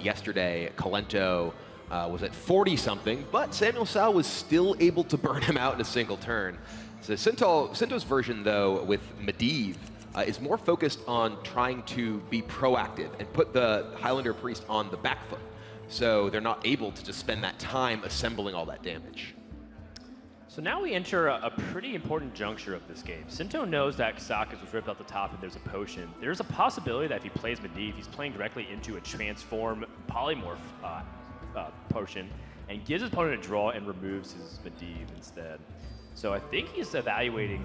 [SPEAKER 7] yesterday, Kalento was at 40-something, but Samuel Sal was still able to burn him out in a single turn. So Sinto's version, though, with Medivh, is more focused on trying to be proactive and put the Highlander Priest on the back foot, so they're not able to just spend that time assembling all that damage.
[SPEAKER 6] So now we enter a pretty important juncture of this game. Sinto knows that Kasakas was ripped out the top and there's a potion. There's a possibility that if he plays Medivh, he's playing directly into a transform polymorph potion and gives his opponent a draw and removes his Medivh instead. So I think he's evaluating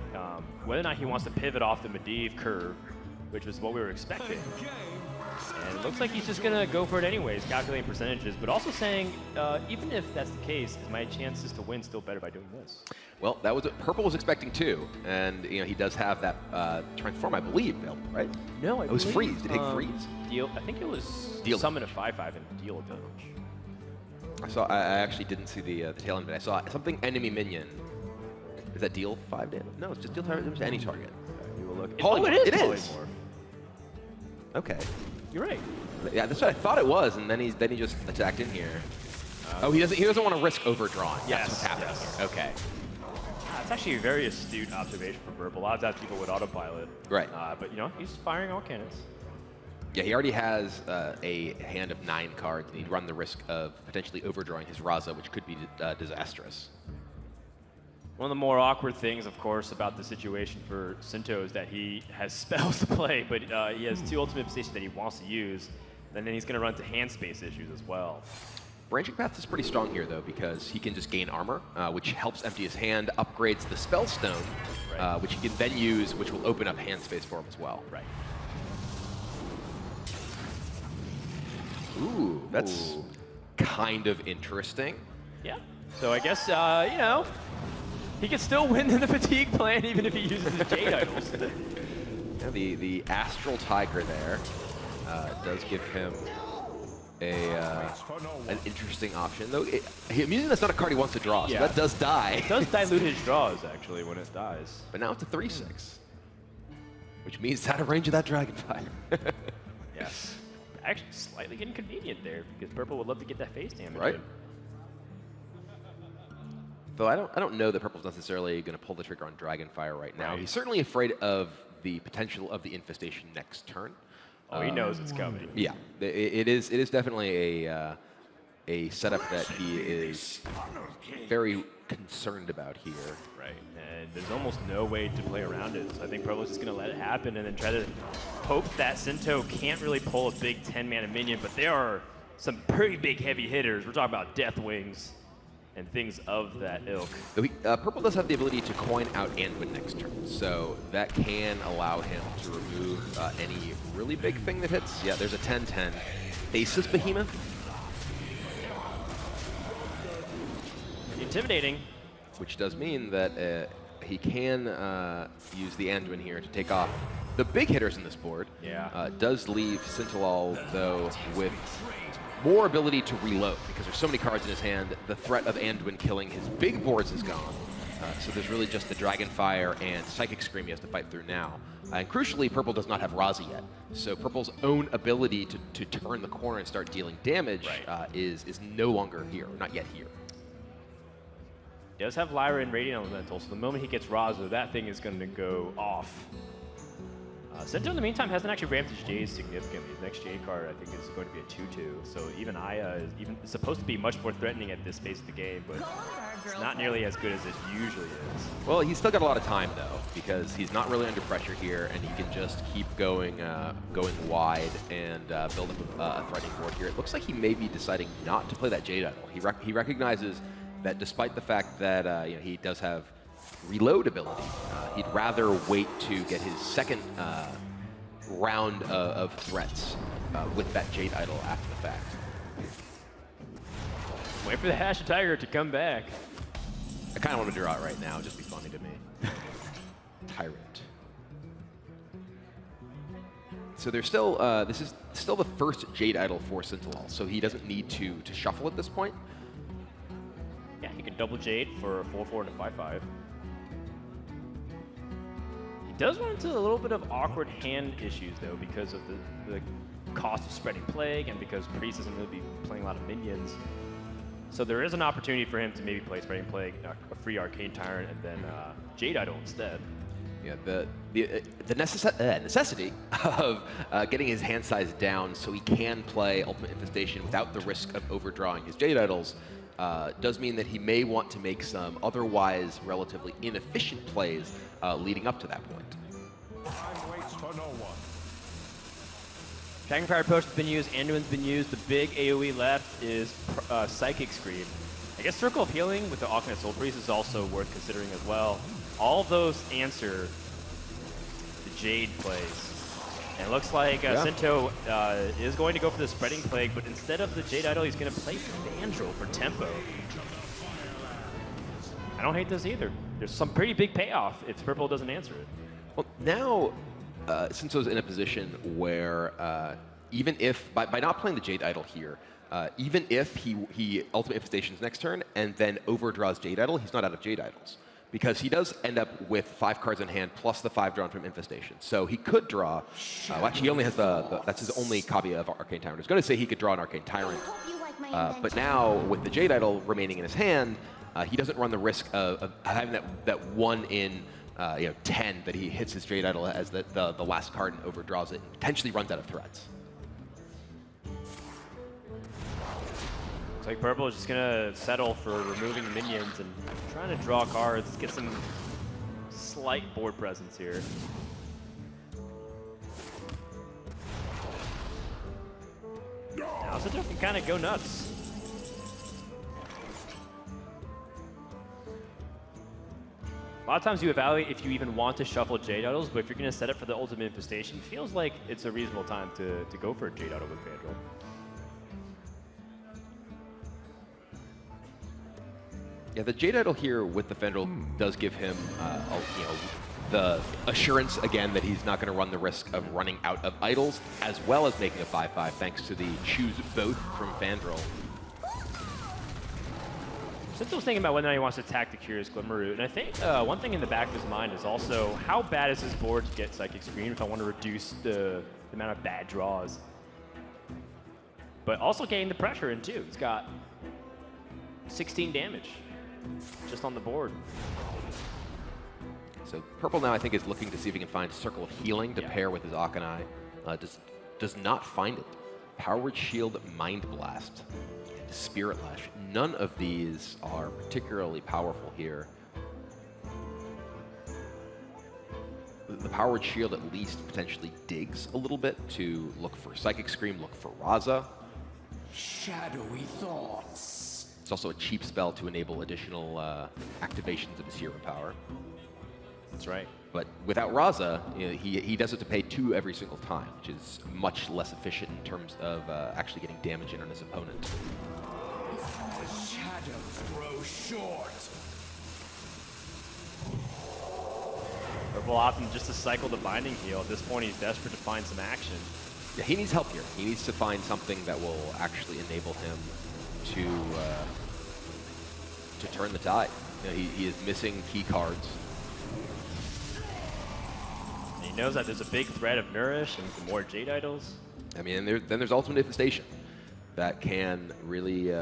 [SPEAKER 6] whether or not he wants to pivot off the Medivh curve, which was what we were expecting. And it looks like he's just going to go for it anyways, calculating percentages, but also saying, even if that's the case, is my chances to win still better by doing this?
[SPEAKER 7] Well, that was what Purple was expecting too, and he does have that transform, I believe, right?
[SPEAKER 6] No,
[SPEAKER 7] it was freeze. Did he freeze?
[SPEAKER 6] Deal. I think it was
[SPEAKER 7] deal
[SPEAKER 6] summon a 5/5 and deal damage.
[SPEAKER 7] I actually didn't see the tail end, but I saw something enemy minion. Is that deal 5 damage? No, it's just deal damage to any target.
[SPEAKER 6] We will look.
[SPEAKER 7] Polymorph.
[SPEAKER 6] It is
[SPEAKER 7] it
[SPEAKER 6] polymorph.
[SPEAKER 7] Is. Okay.
[SPEAKER 6] You're right.
[SPEAKER 7] Yeah, that's what I thought it was, and then he just attacked in here. He doesn't want to risk overdrawing.
[SPEAKER 6] Yes,
[SPEAKER 7] that's what's happening.
[SPEAKER 6] Yes.
[SPEAKER 7] Here. Okay.
[SPEAKER 6] That's actually a very astute observation from Purple. A lot of times people would autopilot.
[SPEAKER 7] Right.
[SPEAKER 6] But he's firing all cannons.
[SPEAKER 7] Yeah, he already has a hand of 9 cards, and he'd run the risk of potentially overdrawing his Raza, which could be disastrous.
[SPEAKER 6] One of the more awkward things, of course, about the situation for Sinto is that he has spells to play, but he has 2 ultimate stations that he wants to use, and then he's going to run into hand space issues as well.
[SPEAKER 7] Branching Path is pretty strong here, though, because he can just gain armor, which helps empty his hand, upgrades the Spell Stone,
[SPEAKER 6] right.
[SPEAKER 7] Which he can then use, which will open up hand space for him as well.
[SPEAKER 6] Right.
[SPEAKER 7] Ooh, that's kind of interesting.
[SPEAKER 6] Yeah. So I guess, he can still win in the fatigue plan even if he uses his Jade Idols.
[SPEAKER 7] Yeah, the Astral Tiger there does give him an interesting option. Though immediately that's not a card he wants to draw, so that does die.
[SPEAKER 6] It does dilute his draws, actually, when it dies.
[SPEAKER 7] But now it's a 3/6. which means it's out of range of that Dragonfire.
[SPEAKER 6] Yes. Actually, slightly inconvenient there because Purple would love to get that face damage.
[SPEAKER 7] Right.
[SPEAKER 6] in.
[SPEAKER 7] Though I don't know that Purple's necessarily going to pull the trigger on Dragonfire right now. He's certainly afraid of the potential of the Infestation next turn.
[SPEAKER 6] Oh, he knows it's coming.
[SPEAKER 7] Yeah, it is definitely a setup that he is very concerned about here.
[SPEAKER 6] Right, and there's almost no way to play around it. So I think Purple's just going to let it happen and then try to hope that Sinto can't really pull a big 10-mana minion, but there are some pretty big heavy hitters. We're talking about Death Wings and things of that ilk.
[SPEAKER 7] Purple does have the ability to coin out Anduin next turn, so that can allow him to remove any really big thing that hits. Yeah, there's a 10-10. Faceless Behemoth.
[SPEAKER 6] Intimidating.
[SPEAKER 7] Which does mean that he can use the Anduin here to take off the big hitters in this board.
[SPEAKER 6] Yeah.
[SPEAKER 7] Does leave Sintolol, though, with more ability to reload because there's so many cards in his hand. The threat of Anduin killing his big boards is gone. So there's really just the Dragonfire and Psychic Scream he has to fight through now. And crucially, Purple does not have Razi yet. So Purple's own ability to turn the corner and start dealing damage is no longer here, not yet here.
[SPEAKER 6] He does have Lyra and Radiant Elemental, so the moment he gets Razo, that thing is going to go off. Sinto, in the meantime, hasn't actually ramped his Jade significantly. His next Jade card, I think, is going to be a 2/2. So even Aya is supposed to be much more threatening at this phase of the game, but it's not nearly as good as it usually is.
[SPEAKER 7] Well, he's still got a lot of time, though, because he's not really under pressure here, and he can just keep going wide and build up a threatening board here. It looks like he may be deciding not to play that Jade Idol. He recognizes that despite the fact that he does have reload ability, he'd rather wait to get his second round of threats with that Jade Idol after the fact.
[SPEAKER 6] Wait for the Hash Tiger to come back.
[SPEAKER 7] I kind of want to draw it right now, just be funny to me. Tyrant. So there's still, this is still the first Jade Idol for Sintolol, so he doesn't need to shuffle at this point.
[SPEAKER 6] Yeah, he can double Jade for a 4/4 and a 5/5. He does run into a little bit of awkward hand issues, though, because of the cost of Spreading Plague and because Priest isn't going to be playing a lot of minions. So there is an opportunity for him to maybe play Spreading Plague, a free Arcane Tyrant, and then Jade Idol instead.
[SPEAKER 7] Yeah, the necessity of getting his hand size down so he can play Ultimate Infestation without the risk of overdrawing his Jade Idols does mean that he may want to make some otherwise relatively inefficient plays leading up to that point.
[SPEAKER 6] Dragonfire Potion has been used, Anduin's been used, the big AoE left is Psychic Scream. I guess Circle of Healing with the Alternate Soul Priest is also worth considering as well. All of those answer the Jade plays. And it looks like Sinto is going to go for the Spreading Plague, but instead of the Jade Idol, he's going to play Vandrel for tempo. I don't hate this either. There's some pretty big payoff if Purple doesn't answer it.
[SPEAKER 7] Well, now Sinto's in a position where even if, by not playing the Jade Idol here, even if he Ultimate Infestations next turn and then overdraws Jade Idol, he's not out of Jade Idols. Because he does end up with 5 cards in hand plus the 5 drawn from Infestation. So he could draw, well, actually he only has that's his only copy of Arcane Tyrant. I was going to say he could draw an Arcane Tyrant. But now with the Jade Idol remaining in his hand, he doesn't run the risk of having that 1 in 10 that he hits his Jade Idol as the last card and overdraws it and potentially runs out of threats.
[SPEAKER 6] Looks like Purple is just going to settle for removing minions and trying to draw cards, get some slight board presence here. Now Sinto can kind of go nuts. A lot of times you evaluate if you even want to shuffle Jade Idols, but if you're going to set it for the Ultimate Infestation, it feels like it's a reasonable time to go for a Jade Idol with Vandrel.
[SPEAKER 7] Yeah, the Jade Idol here with the Vandrel does give him, the assurance again that he's not going to run the risk of running out of idols, as well as making a 5/5 thanks to the choose both from Vandrel.
[SPEAKER 6] Sintol's thinking about whether or not he wants to attack the Curious Glimmerroot, and I think one thing in the back of his mind is also how bad is his board to get Psychic Scream if I want to reduce the amount of bad draws. But also getting the pressure in too. He's got 16 damage just on the board.
[SPEAKER 7] So purple now I think is looking to see if he can find Circle of Healing to pair with his Akanai. Does not find it. Powered Shield, Mind Blast, and Spirit Lash. None of these are particularly powerful here. The Powered Shield at least potentially digs a little bit to look for Psychic Scream, look for Raza.
[SPEAKER 12] Shadowy thoughts.
[SPEAKER 7] It's also a cheap spell to enable additional activations of his hero power.
[SPEAKER 6] That's right.
[SPEAKER 7] But without Raza, you know, he does it to pay 2 every single time, which is much less efficient in terms of actually getting damage in on his opponent.
[SPEAKER 12] The shadows grow short.
[SPEAKER 6] Purple opting just to cycle the Binding Heal. At this point, he's desperate to find some action.
[SPEAKER 7] Yeah, he needs help here. He needs to find something that will actually enable him to turn the tide. You know, he is missing key cards.
[SPEAKER 6] And he knows that there's a big threat of Nourish and some more Jade Idols.
[SPEAKER 7] I mean, and then there's Ultimate Infestation that can really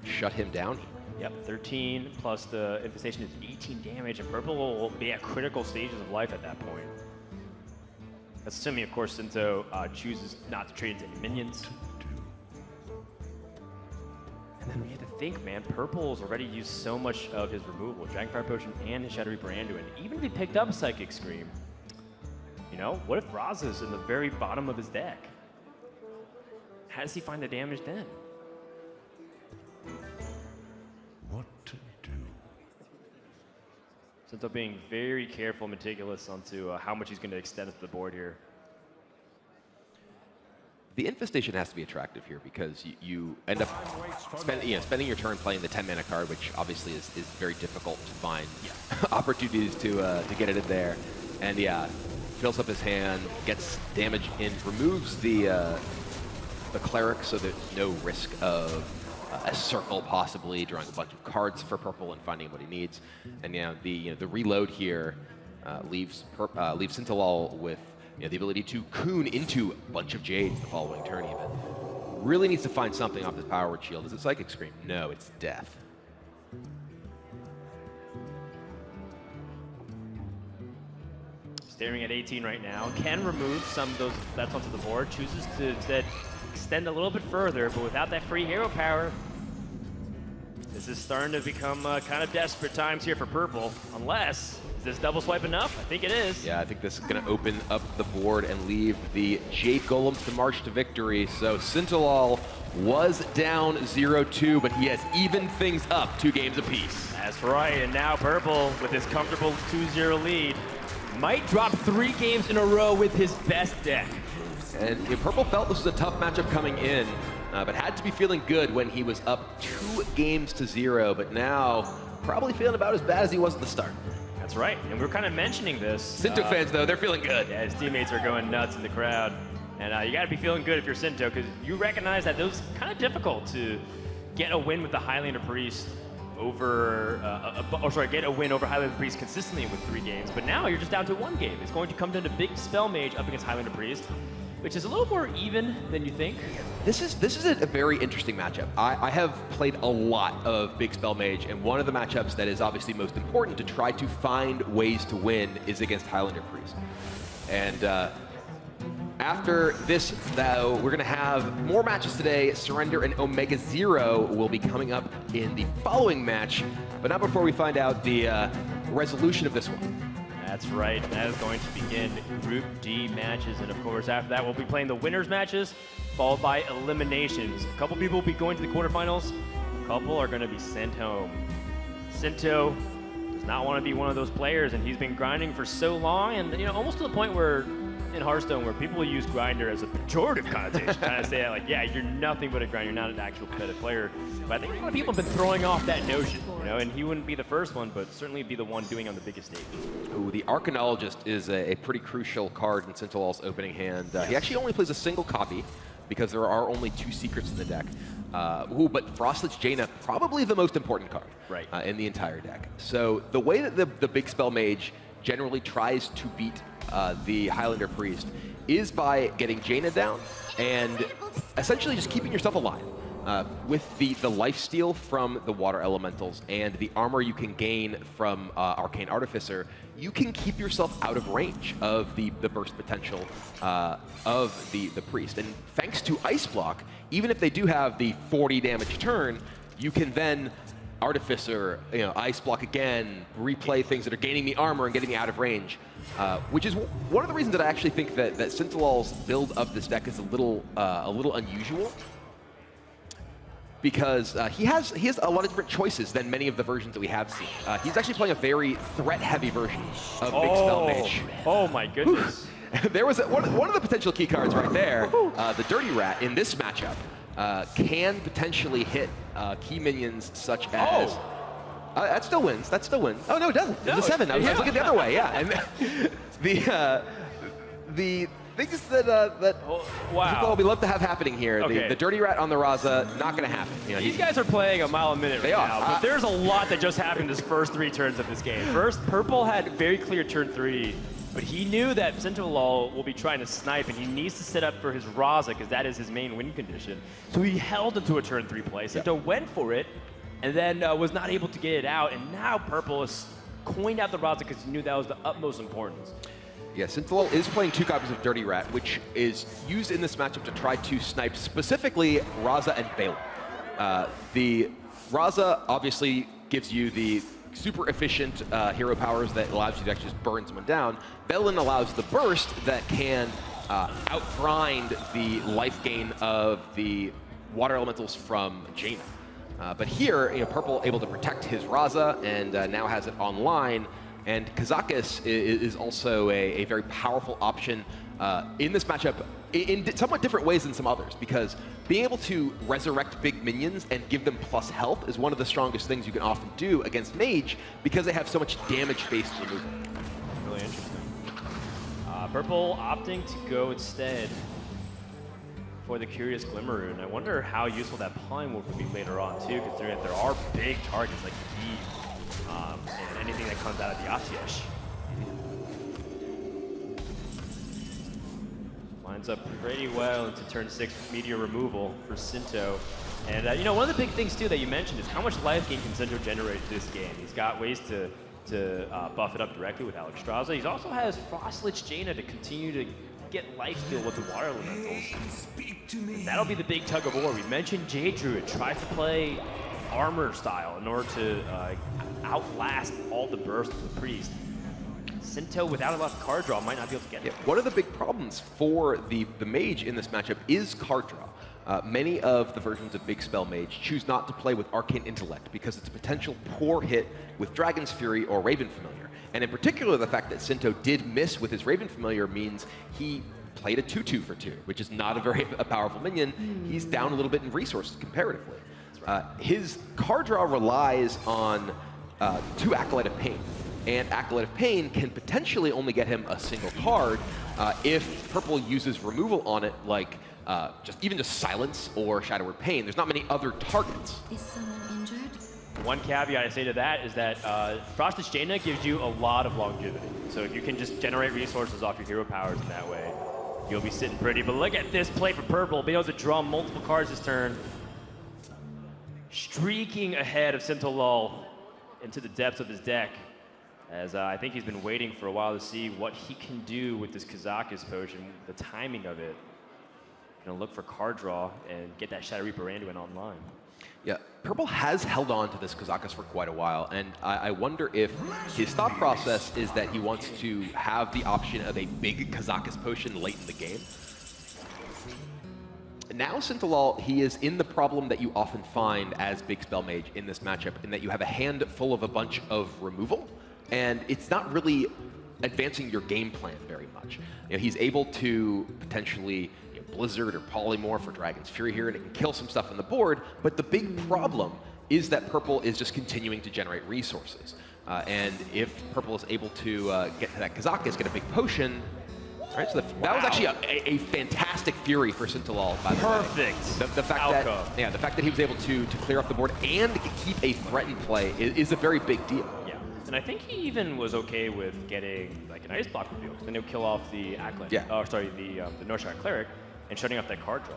[SPEAKER 7] shut him down here.
[SPEAKER 6] Yep, 13 plus the Infestation is 18 damage, and Purple will be at critical stages of life at that point. That's assuming, of course, Sinto chooses not to trade into any minions. And then we have to think, man, Purple's already used so much of his removal, Dragonfire Potion and his Shadow Reaper Anduin. Even if he picked up Psychic Scream, you know, what if Raza's in the very bottom of his deck? How does he find the damage then?
[SPEAKER 3] What to do?
[SPEAKER 6] Sinto being very careful, meticulous onto how much he's going to extend the board here.
[SPEAKER 7] The Infestation has to be attractive here because you end up spending your turn playing the 10-mana card, which obviously is very difficult to find opportunities to get it in there. And yeah, fills up his hand, gets damage in, removes the Cleric, so there's no risk of a circle possibly, drawing a bunch of cards for Purple and finding what he needs. And yeah, the reload here leaves Sintolol with the ability to coon into a bunch of Jades the following turn even. Really needs to find something off this Powered Shield. Is it Psychic Scream? No, it's Death.
[SPEAKER 6] Staring at 18 right now, can remove some of those that's onto the board, chooses to instead extend a little bit further, but without that free hero power, this is starting to become kind of desperate times here for Purple, unless, is this double swipe enough? I think it is.
[SPEAKER 7] Yeah, I think this is going to open up the board and leave the Jade Golems to march to victory. So Sintolol was down 0-2, but he has evened things up 2 games apiece.
[SPEAKER 6] That's right, and now Purple, with his comfortable 2-0 lead, might drop 3 games in a row with his best deck.
[SPEAKER 7] And Purple felt this was a tough matchup coming in, but had to be feeling good when he was up 2 games to 0, but now probably feeling about as bad as he was at the start.
[SPEAKER 6] That's right, and we were kind of mentioning this.
[SPEAKER 7] Sinto fans, though, they're feeling good.
[SPEAKER 6] Yeah, his teammates are going nuts in the crowd. And you got to be feeling good if you're Sinto, because you recognize that it was kind of difficult to get a win with the Highlander Priest over, get a win over Highlander Priest consistently with 3 games. But now you're just down to 1 game. It's going to come down to Big Spell Mage up against Highlander Priest, which is a little more even than you think.
[SPEAKER 7] This is a very interesting matchup. I have played a lot of Big Spell Mage, and one of the matchups that is obviously most important to try to find ways to win is against Highlander Priest. And after this, though, we're going to have more matches today. Surrender and Omega Zero will be coming up in the following match, but not before we find out the resolution of this one.
[SPEAKER 6] That's right, that is going to begin Group D matches, and of course after that we'll be playing the winners matches, followed by eliminations. A couple people will be going to the quarterfinals, a couple are going to be sent home. Sinto does not want to be one of those players, and he's been grinding for so long, and almost to the point where in Hearthstone where people will use grinder as a pejorative connotation, kind of say like, yeah, you're nothing but a grinder, you're not an actual competitive player. But I think a lot of people have been throwing off that notion, and he wouldn't be the first one, but certainly be the one doing it on the biggest stage.
[SPEAKER 7] Ooh, the Arcanologist is a pretty crucial card in Sintolol's opening hand. He actually only plays a single copy, because there are only 2 secrets in the deck. But Frostlich Jaina, probably the most important card in the entire deck. So the way that the Big Spell Mage generally tries to beat the Highlander Priest is by getting Jaina down and essentially just keeping yourself alive. With the lifesteal from the Water Elementals and the armor you can gain from Arcane Artificer, you can keep yourself out of range of the burst potential of the Priest. And thanks to Ice Block, even if they do have the 40 damage turn, you can then Artificer, Ice Block again, replay things that are gaining me armor and getting me out of range, which is one of the reasons that I actually think that Sintolol's build of this deck is a little unusual. Because he has a lot of different choices than many of the versions that we have seen. He's actually playing a very threat-heavy version of Big Spell Mage.
[SPEAKER 6] Oh my goodness.
[SPEAKER 7] There was one of the potential key cards right there, the Dirty Rat, in this matchup, can potentially hit key minions such as... that still wins, that still wins. Oh no, it doesn't, it's a 7, I was looking the other way, yeah. And the things that we love to have happening here. The Dirty Rat on the Raza, not going to happen.
[SPEAKER 6] These guys are playing a mile a minute right now, but there's a lot that just happened this first 3 turns of this game. First, Purple had very clear turn 3, but he knew that Sintolol will be trying to snipe, and he needs to set up for his Raza, because that is his main win condition. So he held into a turn 3 play. Sinto went for it, and then was not able to get it out, and now Purple has coined out the Raza because he knew that was the utmost importance.
[SPEAKER 7] Yeah, Sintolol is playing 2 copies of Dirty Rat, which is used in this matchup to try to snipe specifically Raza and Balin. The Raza obviously gives you the super efficient hero powers that allows you to actually just burn someone down. Balin allows the burst that can outgrind the life gain of the Water Elementals from Jaina. But here, Purple able to protect his Raza and now has it online. And Kazakis is also a very powerful option in this matchup in somewhat different ways than some others, because being able to resurrect big minions and give them plus health is one of the strongest things you can often do against Mage, because they have so much damage-based removal.
[SPEAKER 6] Really interesting. Purple opting to go instead for the Curious Glimmeroon. I wonder how useful that Polymorph will be later on too, considering that there are big targets like Eve. And anything that comes out of the Atiesh. Lines up pretty well into turn 6 Meteor removal for Sinto. And one of the big things too that you mentioned is how much life gain can Sinto generate this game. He's got ways to buff it up directly with Alex Straza. He also has Frostlich Jaina to continue to get life steal with the Water Elementals. That'll be the big tug of war. We mentioned Jade Druid tries to play armor style in order to outlast all the bursts of the Priest. Sinto, without a lot of card draw, might not be able to get it.
[SPEAKER 7] One of the big problems for the Mage in this matchup is card draw. Many of the versions of Big Spell Mage choose not to play with Arcane Intellect because it's a potential poor hit with Dragon's Fury or Raven Familiar. And in particular, the fact that Sinto did miss with his Raven Familiar means he played a 2/2 for 2, which is not a very powerful minion. He's down a little bit in resources comparatively. His card draw relies on 2 Acolyte of Pain, and Acolyte of Pain can potentially only get him a single card if Purple uses removal on it, like just Silence or Shadow or Pain. There's not many other targets.
[SPEAKER 8] Is someone injured?
[SPEAKER 6] One caveat I say to that is that Frostlich Jaina gives you a lot of longevity. So if you can just generate resources off your hero powers in that way, you'll be sitting pretty. But look at this play for Purple, being able to draw multiple cards this turn. Streaking ahead of Sintolol into the depths of his deck, as I think he's been waiting for a while to see what he can do with this Kazakis potion, the timing of it. Gonna look for card draw and get that Shadow Reaper Anduin online.
[SPEAKER 7] Yeah, Purple has held on to this Kazakis for quite a while, and I wonder if his thought process is that he wants to have the option of a big Kazakis potion late in the game. Now Sintolol, he is in the problem that you often find as Big Spell Mage in this matchup, in that you have a hand full of a bunch of removal, and it's not really advancing your game plan very much. He's able to potentially Blizzard or Polymorph or Dragon's Fury here, and it can kill some stuff on the board, but the big problem is that Purple is just continuing to generate resources. And if Purple is able to get to that Kazakis, get a big potion, All right, so that was actually a fantastic Fury for Sintolol, by the way.
[SPEAKER 6] Perfect.
[SPEAKER 7] The fact that the fact that he was able to clear off the board and keep a threat in play is a very big deal.
[SPEAKER 6] Yeah, and I think he even was okay with getting like an ice block reveal, because then he'll kill off the Ackland.
[SPEAKER 7] Yeah.
[SPEAKER 6] Oh, sorry, the Northshire Cleric, and shutting off that card draw.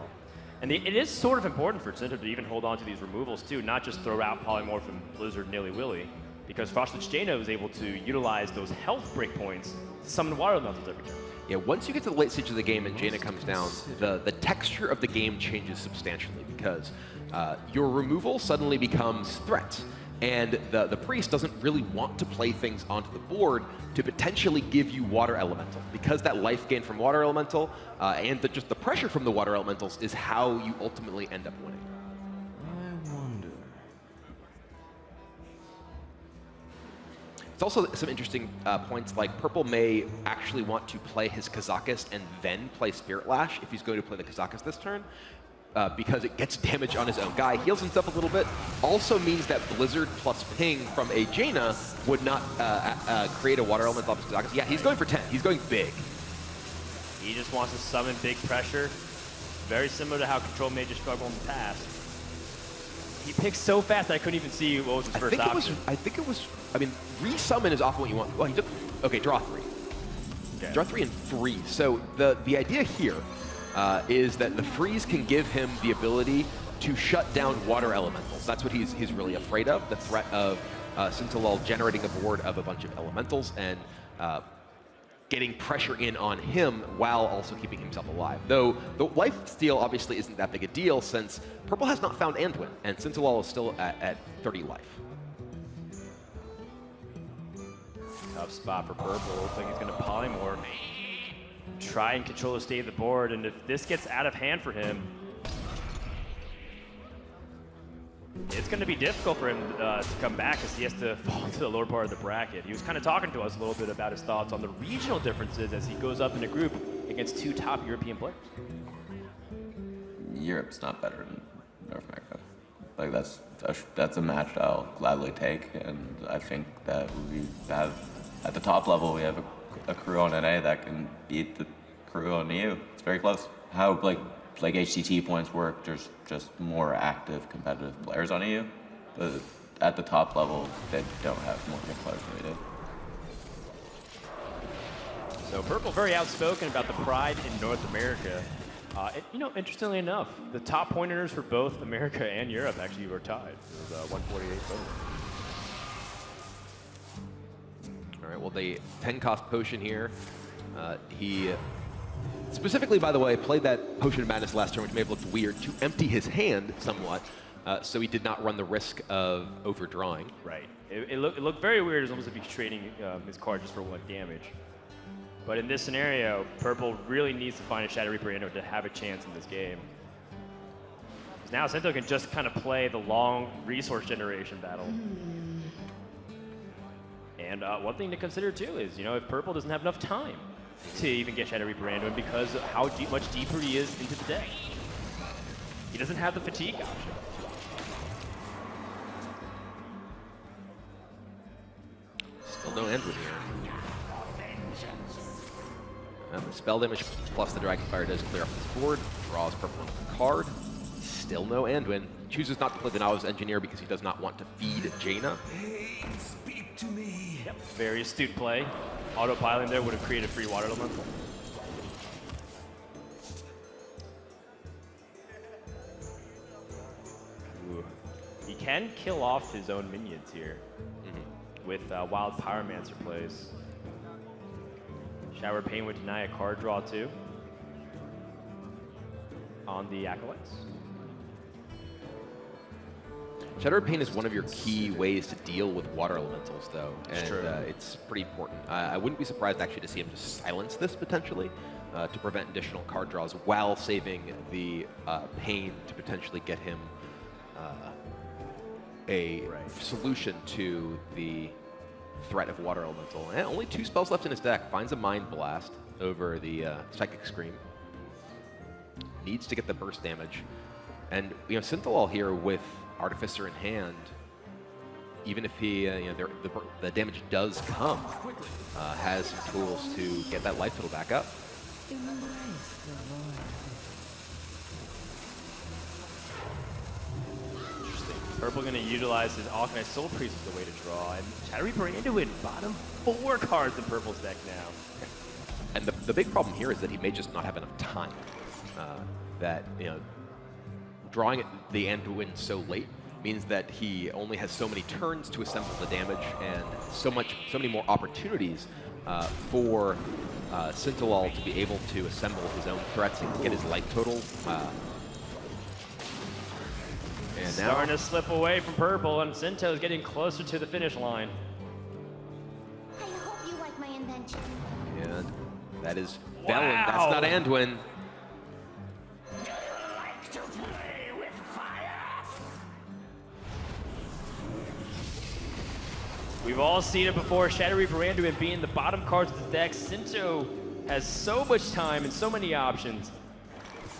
[SPEAKER 6] And it is sort of important for Sinto to even hold on to these removals too, not just throw out Polymorph and Blizzard nilly-willy, because Frosted Jaina is able to utilize those health breakpoints to summon Water Elementals every turn.
[SPEAKER 7] Yeah, once you get to the late stage of the game and Jaina comes down, the texture of the game changes substantially, because your removal suddenly becomes threats. And the priest doesn't really want to play things onto the board to potentially give you Water Elemental, because that life gain from Water Elemental and just the pressure from the Water Elementals is how you ultimately end up winning.
[SPEAKER 3] I wonder.
[SPEAKER 7] It's also some interesting points, like Purple may actually want to play his Kazakus and then play Spirit Lash if he's going to play the Kazakus this turn. Because it gets damage on his own guy, heals himself a little bit, also means that Blizzard plus Ping from a Jaina would not create a Water Element off his Kazakus. Yeah, he's going for 10. He's going big.
[SPEAKER 6] He just wants to summon big pressure, very similar to how Control Mages struggle in the past. He picks so fast that I couldn't even see what was his first option.
[SPEAKER 7] I mean, resummon is often what you want. Well, he took, okay, draw 3.
[SPEAKER 6] Okay.
[SPEAKER 7] Draw 3 and freeze. So the idea here is that the freeze can give him the ability to shut down Water Elementals. That's what he's really afraid of, the threat of Sintolol generating a board of a bunch of Elementals and getting pressure in on him while also keeping himself alive. Though the life steal obviously isn't that big a deal, since Purple has not found Anduin, and Sintolol is still at 30 life.
[SPEAKER 6] Tough spot for Purple. Looks like he's going to Polymorph. Try and control the state of the board, and if this gets out of hand for him, it's going to be difficult for him to come back, as he has to fall to the lower part of the bracket. He was kind of talking to us a little bit about his thoughts on the regional differences as he goes up in a group against 2 top European players.
[SPEAKER 5] Europe's not better than North America. Like that's a match I'll gladly take, and I think that we have at the top level we have a crew on NA that can beat the crew on EU. It's very close. How like HCT points work, there's just more active competitive players on EU, but at the top level they don't have more good players than we do.
[SPEAKER 6] So Purple very outspoken about the pride in North America. You know, interestingly enough, the top point earners for both America and Europe actually were tied. It was 148 total.
[SPEAKER 7] All right, well, the 10-cost potion here. He specifically, by the way, played that Potion of Madness last turn, which may have looked weird, to empty his hand somewhat, so he did not run the risk of overdrawing.
[SPEAKER 6] Right. It looked very weird, as almost if he's trading his card just for 1 damage. But in this scenario, Purple really needs to find a Shadow Reaper Ando to have a chance in this game. Because now Sinto can just kind of play the long resource generation battle. And one thing to consider too is, you know, if Purple doesn't have enough time to even get Shadow Reaper Ando, because of how much deeper he is into the deck, he doesn't have the fatigue option.
[SPEAKER 7] Still no Anduin here. The spell damage plus the Dragonfire does clear up his board, draws Purple into the card. Still no Anduin. Chooses not to play the Novice Engineer because he does not want to feed Jaina.
[SPEAKER 3] Hey, speak to me.
[SPEAKER 6] Yep, very astute play. Autopiloting there would have created free Water Elemental. Ooh. He can kill off his own minions here with Wild Pyromancer plays. Shower Pain would deny a card draw too on the Acolytes.
[SPEAKER 7] Shadow Pain is one of your key ways to deal with Water Elementals, though, and it's pretty important. I wouldn't be surprised actually to see him just silence this potentially to prevent additional card draws while saving the Pain to potentially get him a solution to the threat of Water Elemental. And only 2 spells left in his deck. Finds a Mind Blast over the Psychic Scream. Needs to get the burst damage. And, you know, Sintolol here with Artificer in hand, even if he, you know, the damage does come, has some tools to get that life total back up.
[SPEAKER 8] Embrace the void.
[SPEAKER 6] Interesting. Purple going to utilize his Alchemist Soul Priest as the way to draw, and Shadow Reaper into it. Bottom 4 cards in Purple's deck now.
[SPEAKER 7] And the big problem here is that he may just not have enough time. That, you know, drawing the Anduin so late means that he only has so many turns to assemble the damage, and so many more opportunities for Sintolol to be able to assemble his own threats and get his life total. And now
[SPEAKER 6] Starting to slip away from Purple, and Sinto's getting closer to the finish line.
[SPEAKER 14] I hope you like my invention.
[SPEAKER 7] and that is
[SPEAKER 6] Wow.
[SPEAKER 7] Velen. That's not Anduin.
[SPEAKER 6] We've all seen it before. Shadow Reaper Anduin being the bottom cards of the deck. Sinto has so much time and so many options.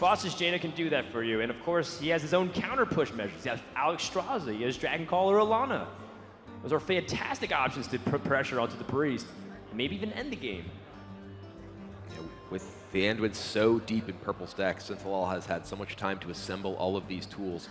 [SPEAKER 6] Boss's Jaina can do that for you. And of course, he has his own counter push measures. He has Alex Straza, he has Dragon Caller Alana. Those are fantastic options to put pressure onto the Priest, and maybe even end the game.
[SPEAKER 7] With the Anduin so deep in Purple's deck, Sintolol has had so much time to assemble all of these tools.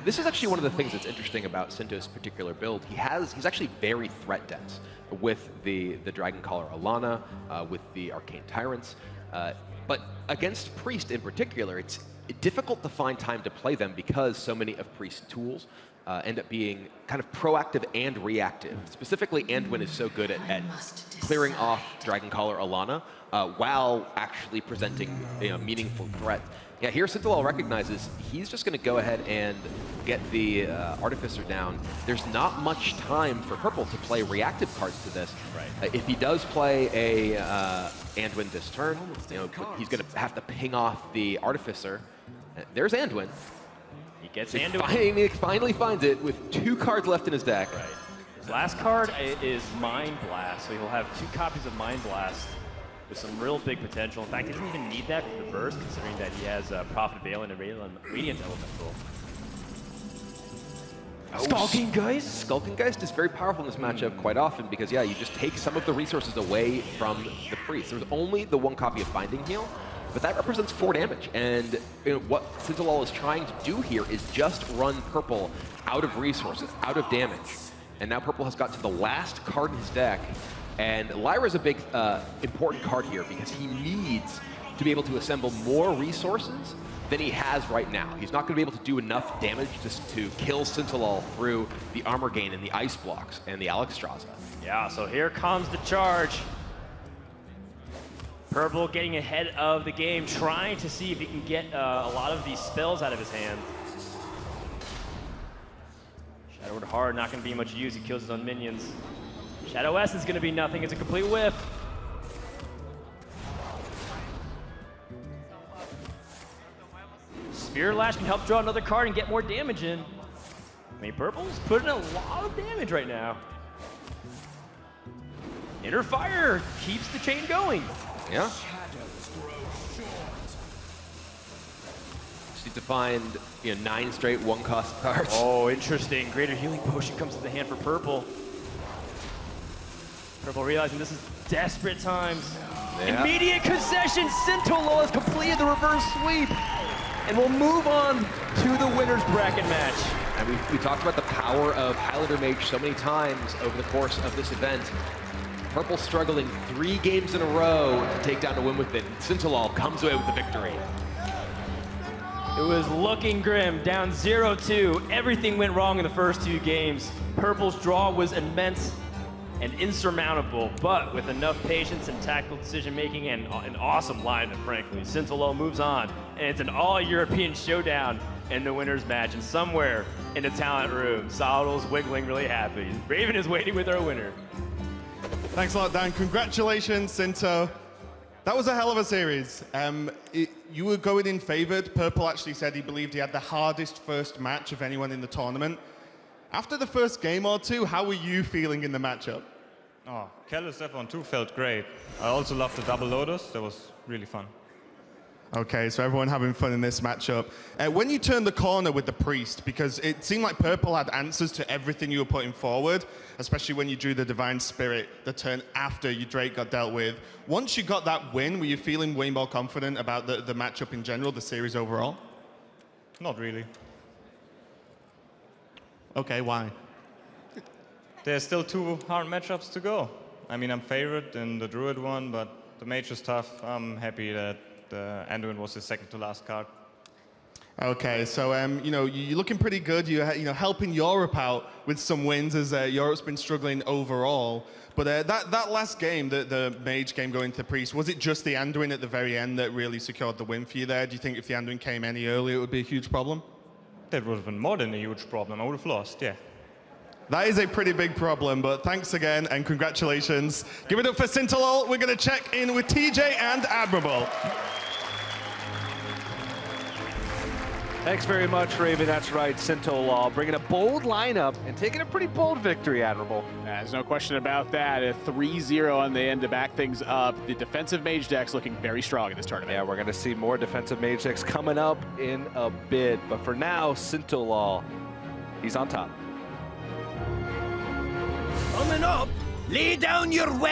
[SPEAKER 7] This is actually one of the things that's interesting about Sinto's particular build. He's actually very threat dense with the Dragon Caller Alana, with the Arcane Tyrants. But against Priest in particular, it's difficult to find time to play them because so many of Priest's tools end up being kind of proactive and reactive. Specifically, Anduin is so good at clearing off Dragon Caller Alana while actually presenting meaningful threat. Yeah, here Sintolol recognizes he's just going to go ahead and get the Artificer down. There's not much time for Purple to play reactive cards to this.
[SPEAKER 6] Right.
[SPEAKER 7] If he does play a Anduin this turn, he's going to have to ping off the Artificer. There's Anduin.
[SPEAKER 6] He gets
[SPEAKER 7] He
[SPEAKER 6] Anduin.
[SPEAKER 7] finally finds it with 2 cards left in his deck.
[SPEAKER 6] Right. His last card is Mind Blast, so he'll have 2 copies of Mind Blast with some real big potential. In fact, he doesn't even need that for the burst, considering that he has Prophet Valen and Radiant Elemental. Skulking Geist?
[SPEAKER 7] Skulking Geist is very powerful in this matchup quite often because, yeah, you just take some of the resources away from the Priest. There's only the 1 copy of Binding Heal, but that represents 4 damage. And what Sintolol is trying to do here is just run Purple out of resources, out of damage. And now Purple has got to the last card in his deck. And Lyra's a big, important card here because he needs to be able to assemble more resources than he has right now. He's not going to be able to do enough damage just to kill Sintolol through the armor gain and the ice blocks and the Alex Straza.
[SPEAKER 6] Yeah, so here comes the charge. Purple getting ahead of the game, trying to see if he can get a lot of these spells out of his hand. Shadow Hard, not going to be much use. He kills his own minions. Shadow S is going to be nothing. It's a complete whiff. Spear Lash can help draw another card and get more damage in. I mean, Purple's putting a lot of damage right now. Inner Fire keeps the chain going.
[SPEAKER 7] Yeah. Just need to find 9 straight 1-cost cards.
[SPEAKER 6] Oh, interesting. Greater Healing Potion comes to the hand for Purple. Purple realizing this is desperate times.
[SPEAKER 7] Yeah.
[SPEAKER 6] Immediate concession. Sintolol has completed the reverse sweep. And we'll move on to the winner's bracket match.
[SPEAKER 7] And we talked about the power of Highlander Mage so many times over the course of this event. Purple struggling 3 games in a row to take down the win with it. Sintolol comes away with the victory.
[SPEAKER 6] It was looking grim, down 0-2. Everything went wrong in the first 2 games. Purple's draw was immense and insurmountable, but with enough patience and tactical decision-making and an awesome lineup, frankly, Sintolol moves on, and it's an all-European showdown in the winner's match. And somewhere in the talent room, Solidal's wiggling really happy. Raven is waiting with our winner.
[SPEAKER 1] Thanks a lot, Dan. Congratulations, Sinto. That was a hell of a series. You were going in favored. Purple actually said he believed he had the hardest first match of anyone in the tournament. After the first game or 2, how were you feeling in the matchup?
[SPEAKER 9] Oh, Kellis F on 2 felt great. I also loved the double lotus. That was really fun.
[SPEAKER 1] Okay, so everyone having fun in this matchup. When you turned the corner with the Priest, because it seemed like Purple had answers to everything you were putting forward, especially when you drew the Divine Spirit the turn after your Drake got dealt with. Once you got that win, were you feeling way more confident about the matchup in general, the series overall?
[SPEAKER 9] Not really.
[SPEAKER 1] Okay, why?
[SPEAKER 9] There's still 2 hard matchups to go. I mean, I'm favored in the Druid one, but the Mage is tough. I'm happy that Anduin was the second to last card.
[SPEAKER 1] Okay, so you know, you're looking pretty good. You're helping Europe out with some wins as Europe's been struggling overall. But that last game, the Mage game going to Priest, was it just the Anduin at the very end that really secured the win for you there? Do you think if the Anduin came any earlier, it would be a huge problem?
[SPEAKER 9] That would have been more than a huge problem. I would have lost, yeah.
[SPEAKER 1] That is a pretty big problem, but thanks again and congratulations. Give it up for Sintolol. We're going to check in with TJ and Admirable.
[SPEAKER 15] Thanks very much, Raven. That's right, Sintolol bringing a bold lineup and taking a pretty bold victory, Admirable.
[SPEAKER 16] There's no question about that. A 3-0 on the end to back things up. The defensive mage deck's looking very strong in this tournament.
[SPEAKER 15] Yeah, we're going to see more defensive mage decks coming up in a bit. But for now, Sintolol, he's on top.
[SPEAKER 3] Coming up, lay down your weapon.